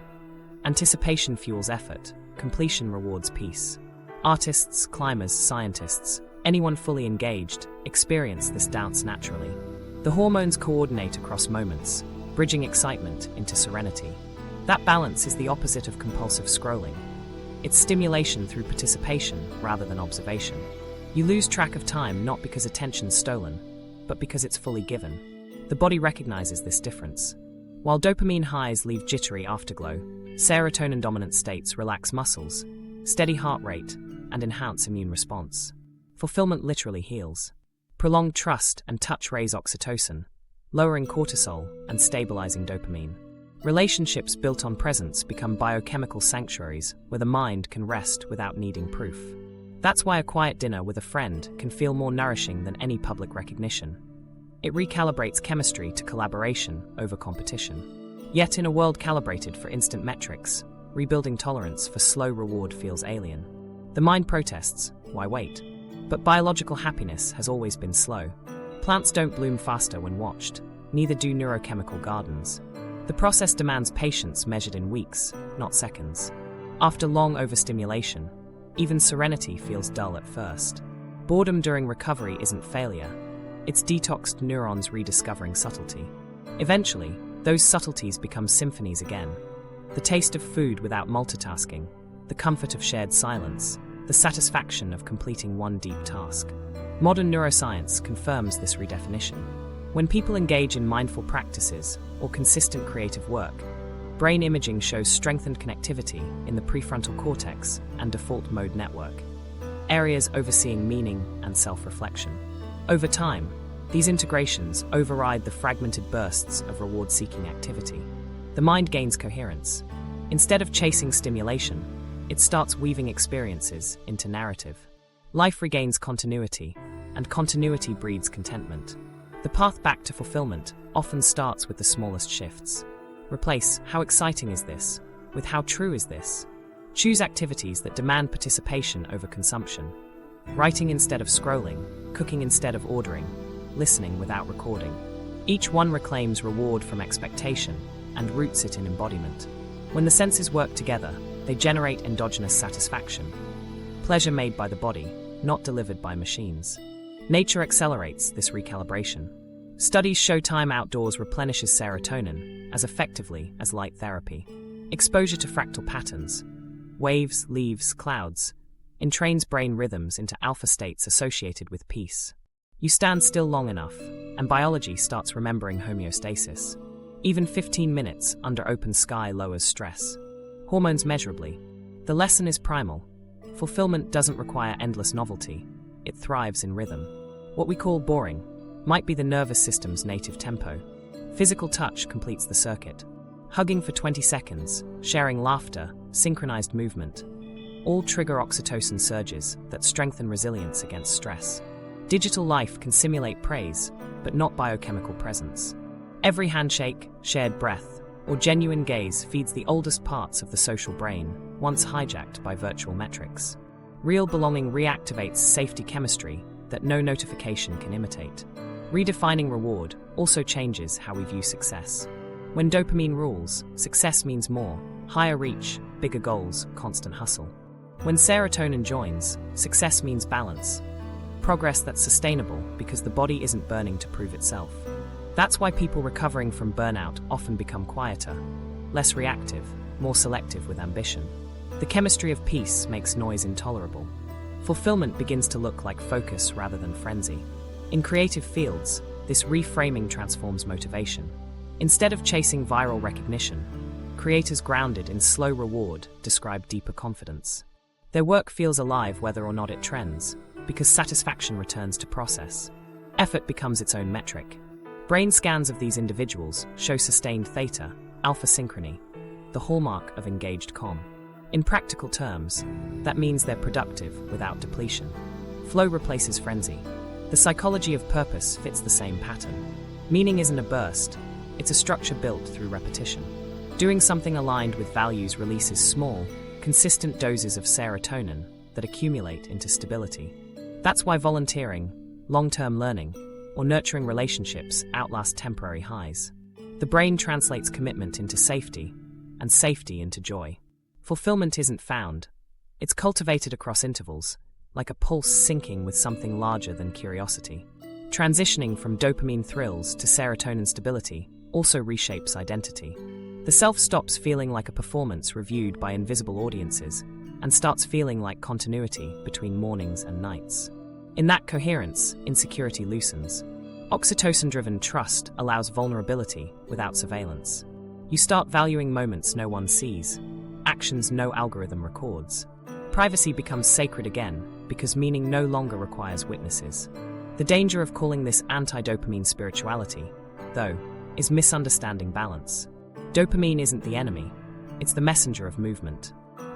S1: Anticipation fuels effort, completion rewards peace. Artists, climbers, scientists, anyone fully engaged, experience this dance naturally. The hormones coordinate across moments, bridging excitement into serenity. That balance is the opposite of compulsive scrolling. It's stimulation through participation rather than observation. You lose track of time not because attention's stolen, but because it's fully given. The body recognizes this difference. While dopamine highs leave jittery afterglow, serotonin-dominant states relax muscles, steady heart rate, and enhance immune response. Fulfillment literally heals. Prolonged trust and touch raise oxytocin, lowering cortisol and stabilizing dopamine. Relationships built on presence become biochemical sanctuaries where the mind can rest without needing proof. That's why a quiet dinner with a friend can feel more nourishing than any public recognition. It recalibrates chemistry to collaboration over competition. Yet in a world calibrated for instant metrics, rebuilding tolerance for slow reward feels alien. The mind protests, why wait? But biological happiness has always been slow. Plants don't bloom faster when watched, neither do neurochemical gardens. The process demands patience measured in weeks, not seconds. After long overstimulation, even serenity feels dull at first. Boredom during recovery isn't failure. It's detoxed neurons rediscovering subtlety. Eventually, those subtleties become symphonies again. The taste of food without multitasking, the comfort of shared silence, the satisfaction of completing one deep task. Modern neuroscience confirms this redefinition. When people engage in mindful practices or consistent creative work, brain imaging shows strengthened connectivity in the prefrontal cortex and default mode network, areas overseeing meaning and self-reflection. Over time, these integrations override the fragmented bursts of reward-seeking activity. The mind gains coherence. Instead of chasing stimulation, it starts weaving experiences into narrative. Life regains continuity, and continuity breeds contentment. The path back to fulfillment often starts with the smallest shifts. Replace "how exciting is this?" with "how true is this?" Choose activities that demand participation over consumption. Writing instead of scrolling, cooking instead of ordering, listening without recording. Each one reclaims reward from expectation and roots it in embodiment. When the senses work together, they generate endogenous satisfaction. Pleasure made by the body, not delivered by machines. Nature accelerates this recalibration. Studies show time outdoors replenishes serotonin as effectively as light therapy. Exposure to fractal patterns, waves, leaves, clouds, entrains brain rhythms into alpha states associated with peace. You stand still long enough, and biology starts remembering homeostasis. Even 15 minutes under open sky lowers stress. Hormones measurably. The lesson is primal. Fulfillment doesn't require endless novelty. It thrives in rhythm. What we call boring might be the nervous system's native tempo. Physical touch completes the circuit. Hugging for 20 seconds, sharing laughter, synchronized movement, all trigger oxytocin surges that strengthen resilience against stress. Digital life can simulate praise, but not biochemical presence. Every handshake, shared breath, or genuine gaze feeds the oldest parts of the social brain, once hijacked by virtual metrics. Real belonging reactivates safety chemistry that no notification can imitate. Redefining reward also changes how we view success. When dopamine rules, success means more, higher reach, bigger goals, constant hustle. When serotonin joins, success means balance. Progress that's sustainable because the body isn't burning to prove itself. That's why people recovering from burnout often become quieter, less reactive, more selective with ambition. The chemistry of peace makes noise intolerable. Fulfillment begins to look like focus rather than frenzy. In creative fields, this reframing transforms motivation. Instead of chasing viral recognition, creators grounded in slow reward describe deeper confidence. Their work feels alive whether or not it trends, because satisfaction returns to process. Effort becomes its own metric. Brain scans of these individuals show sustained theta, alpha synchrony, the hallmark of engaged com. In practical terms, that means they're productive without depletion. Flow replaces frenzy. The psychology of purpose fits the same pattern. Meaning isn't a burst, it's a structure built through repetition. Doing something aligned with values releases small, consistent doses of serotonin that accumulate into stability. That's why volunteering, long-term learning, or nurturing relationships outlast temporary highs. The brain translates commitment into safety, and safety into joy. Fulfillment isn't found. It's cultivated across intervals, like a pulse syncing with something larger than curiosity. Transitioning from dopamine thrills to serotonin stability also reshapes identity. The self stops feeling like a performance reviewed by invisible audiences and starts feeling like continuity between mornings and nights. In that coherence, insecurity loosens. Oxytocin-driven trust allows vulnerability without surveillance. You start valuing moments no one sees, actions no algorithm records. Privacy becomes sacred again because meaning no longer requires witnesses. The danger of calling this anti-dopamine spirituality, though, is misunderstanding balance. Dopamine isn't the enemy, it's the messenger of movement.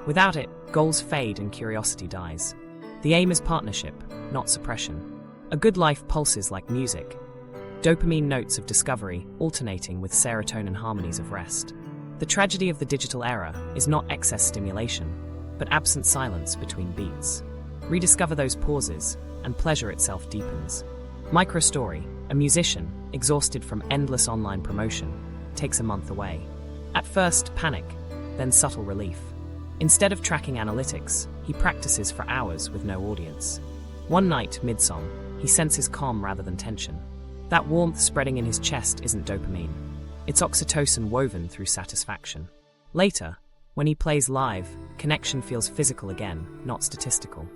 S1: Without it, goals fade and curiosity dies. The aim is partnership, not suppression. A good life pulses like music, dopamine notes of discovery alternating with serotonin harmonies of rest. The tragedy of the digital era is not excess stimulation, but absent silence between beats. Rediscover those pauses, and pleasure itself deepens. Microstory, a musician, exhausted from endless online promotion, takes a month away. At first, panic, then subtle relief. Instead of tracking analytics, he practices for hours with no audience. One night, mid-song, he senses calm rather than tension. That warmth spreading in his chest isn't dopamine. It's oxytocin woven through satisfaction. Later, when he plays live, connection feels physical again, not statistical.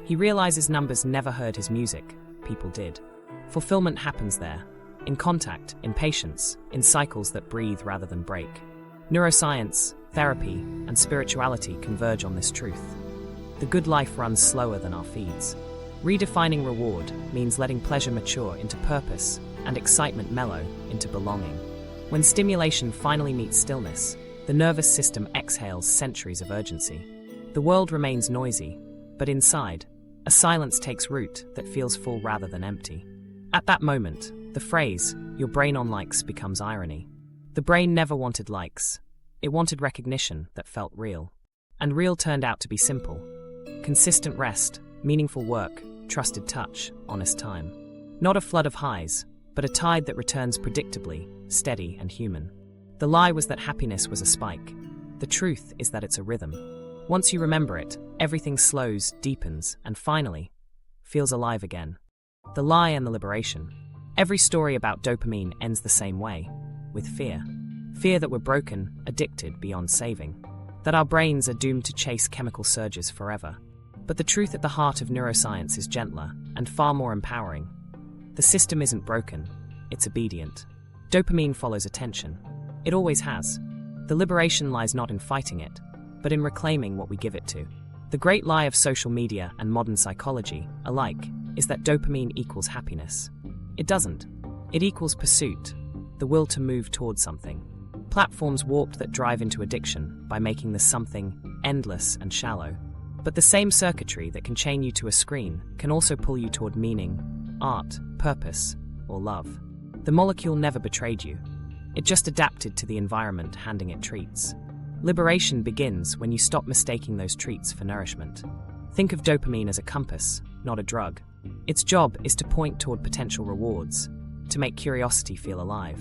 S1: He realizes numbers never heard his music, people did. Fulfillment happens there, in contact, in patience, in cycles that breathe rather than break. Neuroscience, therapy, and spirituality converge on this truth. The good life runs slower than our feeds. Redefining reward means letting pleasure mature into purpose and excitement mellow into belonging. When stimulation finally meets stillness, the nervous system exhales centuries of urgency. The world remains noisy, but inside, a silence takes root that feels full rather than empty. At that moment, the phrase, "your brain on likes," becomes irony. The brain never wanted likes. It wanted recognition that felt real. And real turned out to be simple. Consistent rest, meaningful work, trusted touch, honest time. Not a flood of highs, but a tide that returns predictably, steady and human. The lie was that happiness was a spike. The truth is that it's a rhythm. Once you remember it, everything slows, deepens, and finally, feels alive again. The lie and the liberation. Every story about dopamine ends the same way, with fear. Fear that we're broken, addicted beyond saving. That our brains are doomed to chase chemical surges forever. But the truth at the heart of neuroscience is gentler and far more empowering. The system isn't broken, it's obedient. Dopamine follows attention. It always has. The liberation lies not in fighting it, but in reclaiming what we give it to. The great lie of social media and modern psychology alike is that dopamine equals happiness. It doesn't. It equals pursuit, the will to move towards something. Platforms warped that drive into addiction by making the something endless and shallow. But the same circuitry that can chain you to a screen can also pull you toward meaning, art, purpose, or love. The molecule never betrayed you. It just adapted to the environment handing it treats. Liberation begins when you stop mistaking those treats for nourishment. Think of dopamine as a compass, not a drug. Its job is to point toward potential rewards, to make curiosity feel alive.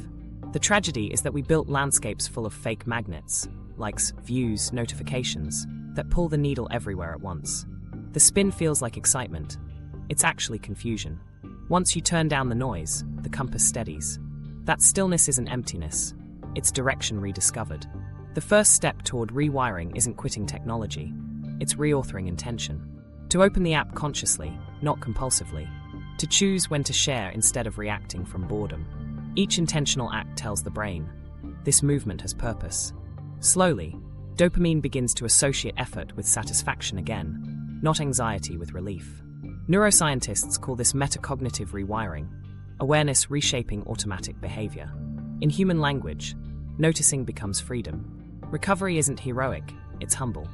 S1: The tragedy is that we built landscapes full of fake magnets, likes, views, notifications, that pull the needle everywhere at once. The spin feels like excitement. It's actually confusion. Once you turn down the noise, the compass steadies. That stillness isn't emptiness. It's direction rediscovered. The first step toward rewiring isn't quitting technology. It's reauthoring intention. To open the app consciously, not compulsively. To choose when to share instead of reacting from boredom. Each intentional act tells the brain, this movement has purpose. Slowly, dopamine begins to associate effort with satisfaction again, not anxiety with relief. Neuroscientists call this metacognitive rewiring, awareness reshaping automatic behavior. In human language, noticing becomes freedom. Recovery isn't heroic, it's humble.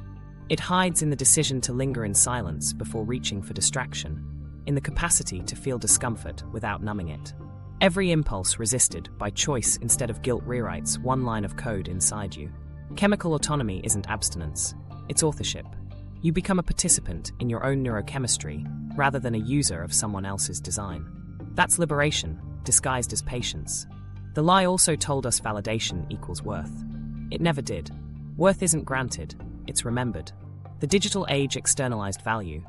S1: It hides in the decision to linger in silence before reaching for distraction, in the capacity to feel discomfort without numbing it. Every impulse resisted by choice instead of guilt rewrites one line of code inside you. Chemical autonomy isn't abstinence, it's authorship. You become a participant in your own neurochemistry rather than a user of someone else's design. That's liberation, disguised as patience. The lie also told us validation equals worth. It never did. Worth isn't granted, it's remembered. The digital age externalized value,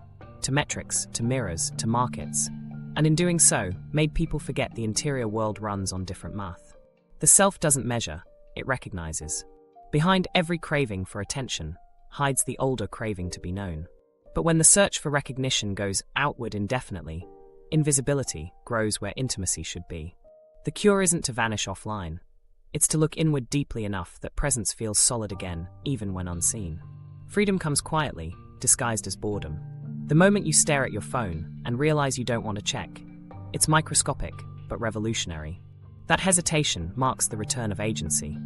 S1: to metrics, to mirrors, to markets, and in doing so, made people forget the interior world runs on different math. The self doesn't measure, it recognizes. Behind every craving for attention hides the older craving to be known. But when the search for recognition goes outward indefinitely, invisibility grows where intimacy should be. The cure isn't to vanish offline. It's to look inward deeply enough that presence feels solid again, even when unseen. Freedom comes quietly, disguised as boredom. The moment you stare at your phone and realize you don't want to check, it's microscopic, but revolutionary. That hesitation marks the return of agency.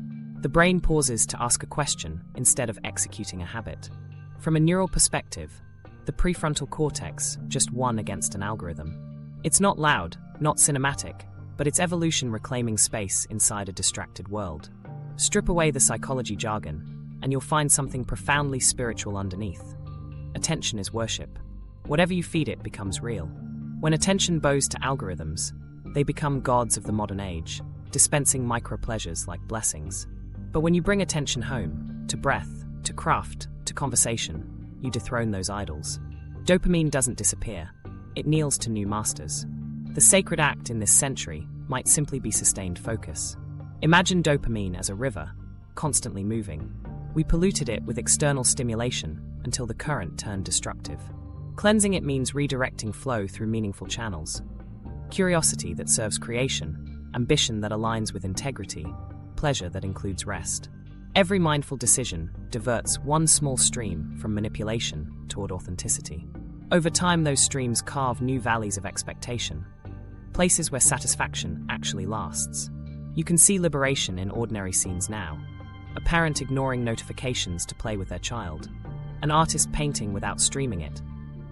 S1: The brain pauses to ask a question instead of executing a habit. From a neural perspective, the prefrontal cortex just won against an algorithm. It's not loud, not cinematic, but it's evolution reclaiming space inside a distracted world. Strip away the psychology jargon, and you'll find something profoundly spiritual underneath. Attention is worship. Whatever you feed it becomes real. When attention bows to algorithms, they become gods of the modern age, dispensing micro-pleasures like blessings. But when you bring attention home, to breath, to craft, to conversation, you dethrone those idols. Dopamine doesn't disappear. It kneels to new masters. The sacred act in this century might simply be sustained focus. Imagine dopamine as a river, constantly moving. We polluted it with external stimulation until the current turned destructive. Cleansing it means redirecting flow through meaningful channels. Curiosity that serves creation, ambition that aligns with integrity, pleasure that includes rest. Every mindful decision diverts one small stream from manipulation toward authenticity. Over time, those streams carve new valleys of expectation, places where satisfaction actually lasts. You can see liberation in ordinary scenes now. A parent ignoring notifications to play with their child. An artist painting without streaming it.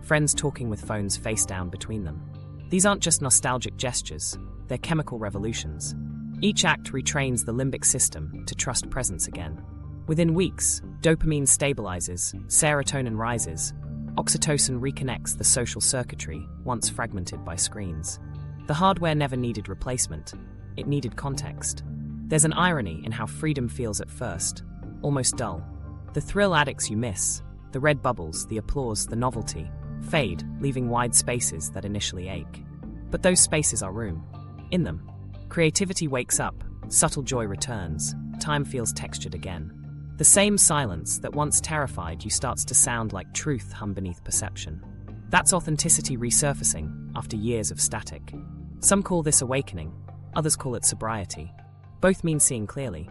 S1: Friends talking with phones face down between them. These aren't just nostalgic gestures, they're chemical revolutions. Each act retrains the limbic system to trust presence again. Within weeks, dopamine stabilizes, serotonin rises, oxytocin reconnects the social circuitry once fragmented by screens. The hardware never needed replacement, it needed context. There's an irony in how freedom feels at first, almost dull. The thrill addicts you miss, the red bubbles, the applause, the novelty, fade, leaving wide spaces that initially ache. But those spaces are room. In them, creativity wakes up, subtle joy returns, time feels textured again. The same silence that once terrified you starts to sound like truth hum beneath perception. That's authenticity resurfacing after years of static. Some call this awakening, others call it sobriety. Both mean seeing clearly.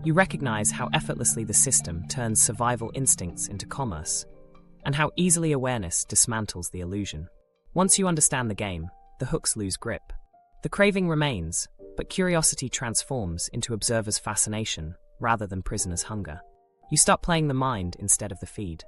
S1: You recognize how effortlessly the system turns survival instincts into commerce, and how easily awareness dismantles the illusion. Once you understand the game, the hooks lose grip. The craving remains, but curiosity transforms into observer's fascination rather than prisoner's hunger. You start playing the mind instead of the feed.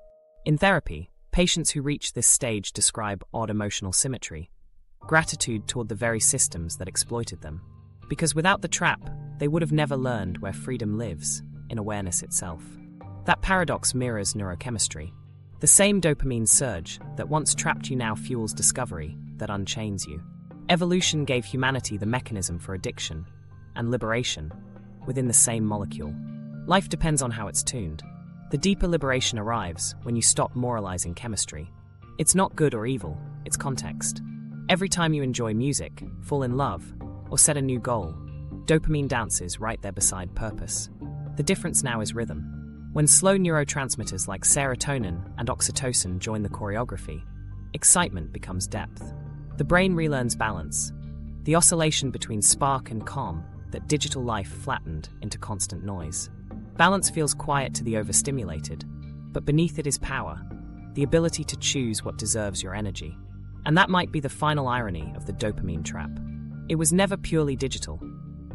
S1: In therapy, patients who reach this stage describe odd emotional symmetry, gratitude toward the very systems that exploited them. Because without the trap, they would have never learned where freedom lives, in awareness itself. That paradox mirrors neurochemistry. The same dopamine surge that once trapped you now fuels discovery that unchains you. Evolution gave humanity the mechanism for addiction and liberation within the same molecule. Life depends on how it's tuned. The deeper liberation arrives when you stop moralizing chemistry. It's not good or evil, it's context. Every time you enjoy music, fall in love, or set a new goal, dopamine dances right there beside purpose. The difference now is rhythm. When slow neurotransmitters like serotonin and oxytocin join the choreography, excitement becomes depth. The brain relearns balance, the oscillation between spark and calm that digital life flattened into constant noise. Balance feels quiet to the overstimulated, but beneath it is power, the ability to choose what deserves your energy. And that might be the final irony of the dopamine trap. It was never purely digital.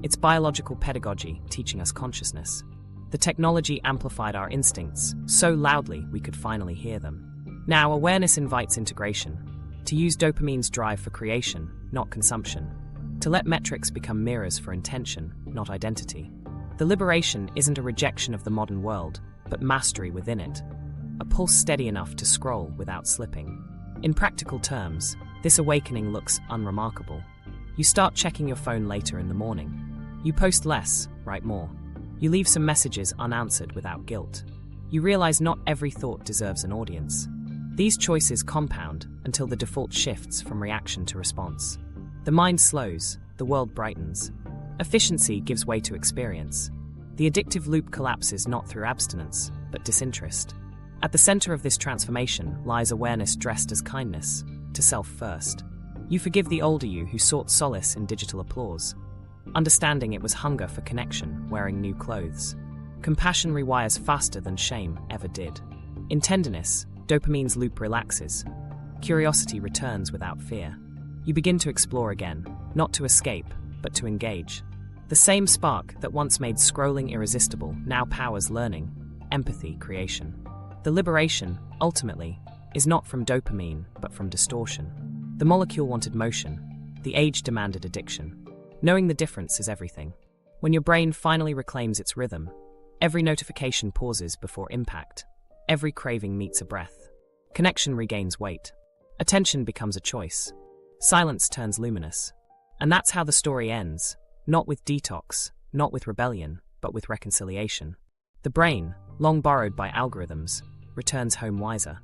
S1: It's biological pedagogy teaching us consciousness. The technology amplified our instincts so loudly we could finally hear them. Now, awareness invites integration, to use dopamine's drive for creation, not consumption, to let metrics become mirrors for intention, not identity. The liberation isn't a rejection of the modern world, but mastery within it, a pulse steady enough to scroll without slipping. In practical terms, this awakening looks unremarkable. You start checking your phone later in the morning. You post less, write more. You leave some messages unanswered without guilt. You realize not every thought deserves an audience. These choices compound until the default shifts from reaction to response. The mind slows, the world brightens. Efficiency gives way to experience. The addictive loop collapses not through abstinence, but disinterest. At the center of this transformation lies awareness dressed as kindness, to self first. You forgive the older you who sought solace in digital applause, understanding it was hunger for connection wearing new clothes. Compassion rewires faster than shame ever did. In tenderness, dopamine's loop relaxes. Curiosity returns without fear. You begin to explore again, not to escape, but to engage. The same spark that once made scrolling irresistible now powers learning, empathy, creation. The liberation, ultimately, is not from dopamine, but from distortion. The molecule wanted motion. The age demanded addiction. Knowing the difference is everything. When your brain finally reclaims its rhythm, every notification pauses before impact. Every craving meets a breath. Connection regains weight. Attention becomes a choice. Silence turns luminous. And that's how the story ends, not with detox, not with rebellion, but with reconciliation. The brain, long borrowed by algorithms, returns home wiser.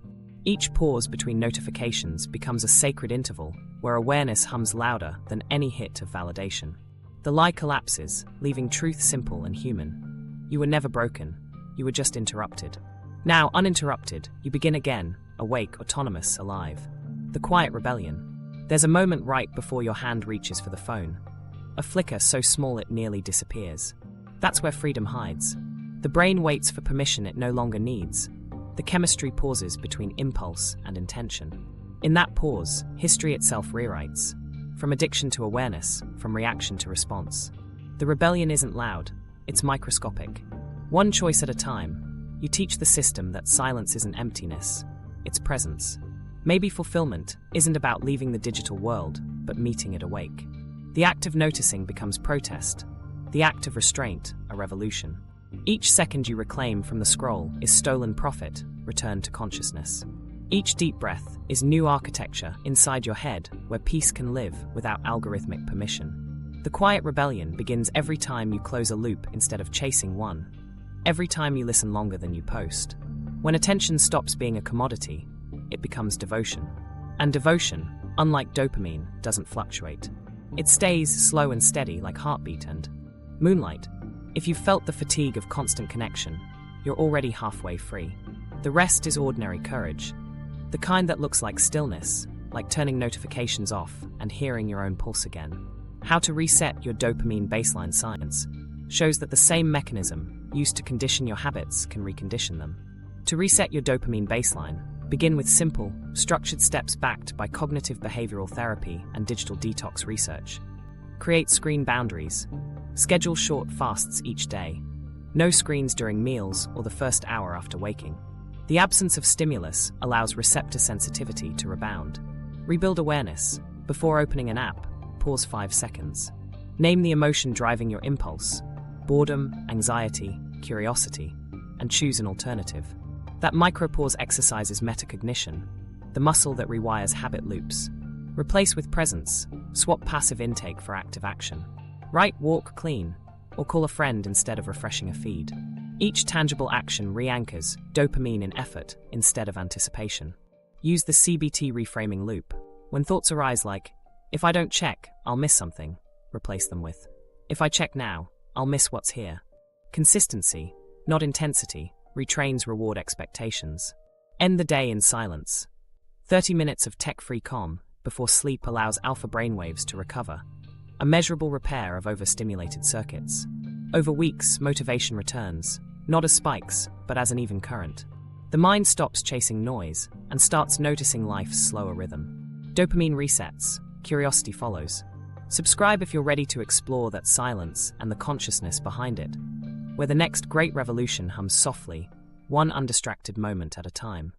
S1: Each pause between notifications becomes a sacred interval where awareness hums louder than any hit of validation. The lie collapses, leaving truth simple and human. You were never broken, you were just interrupted. Now, uninterrupted, you begin again, awake, autonomous, alive. The quiet rebellion. There's a moment right before your hand reaches for the phone. A flicker so small it nearly disappears. That's where freedom hides. The brain waits for permission it no longer needs. The chemistry pauses between impulse and intention. In that pause, history itself rewrites. From addiction to awareness, from reaction to response. The rebellion isn't loud, it's microscopic. One choice at a time, you teach the system that silence isn't emptiness, it's presence. Maybe fulfillment isn't about leaving the digital world, but meeting it awake. The act of noticing becomes protest. The act of restraint, a revolution. Each second you reclaim from the scroll is stolen profit, returned to consciousness. Each deep breath is new architecture inside your head where peace can live without algorithmic permission. The quiet rebellion begins every time you close a loop instead of chasing one. Every time you listen longer than you post. When attention stops being a commodity, it becomes devotion. And devotion, unlike dopamine, doesn't fluctuate. It stays slow and steady like heartbeat and moonlight. If you've felt the fatigue of constant connection, you're already halfway free. The rest is ordinary courage, the kind that looks like stillness, like turning notifications off and hearing your own pulse again. How to reset your dopamine baseline. Science shows that the same mechanism used to condition your habits can recondition them. To reset your dopamine baseline, begin with simple, structured steps backed by cognitive behavioral therapy and digital detox research. Create screen boundaries. Schedule short fasts each day. No screens during meals or the first hour after waking. The absence of stimulus allows receptor sensitivity to rebound. Rebuild awareness. Before opening an app, pause 5 seconds. Name the emotion driving your impulse: boredom, anxiety, curiosity, and choose an alternative. That micropause exercises metacognition, the muscle that rewires habit loops. Replace with presence. Swap passive intake for active action. Write "walk clean" or call a friend instead of refreshing a feed. Each tangible action re-anchors dopamine in effort instead of anticipation. Use the CBT reframing loop. When thoughts arise like, "If I don't check, I'll miss something," replace them with, "If I check now, I'll miss what's here." Consistency, not intensity, retrains reward expectations. End the day in silence. 30 minutes of tech-free calm before sleep allows alpha brainwaves to recover. A measurable repair of overstimulated circuits. Over weeks, motivation returns, not as spikes, but as an even current. The mind stops chasing noise and starts noticing life's slower rhythm. Dopamine resets, curiosity follows. Subscribe if you're ready to explore that silence and the consciousness behind it, where the next great revolution hums softly, one undistracted moment at a time.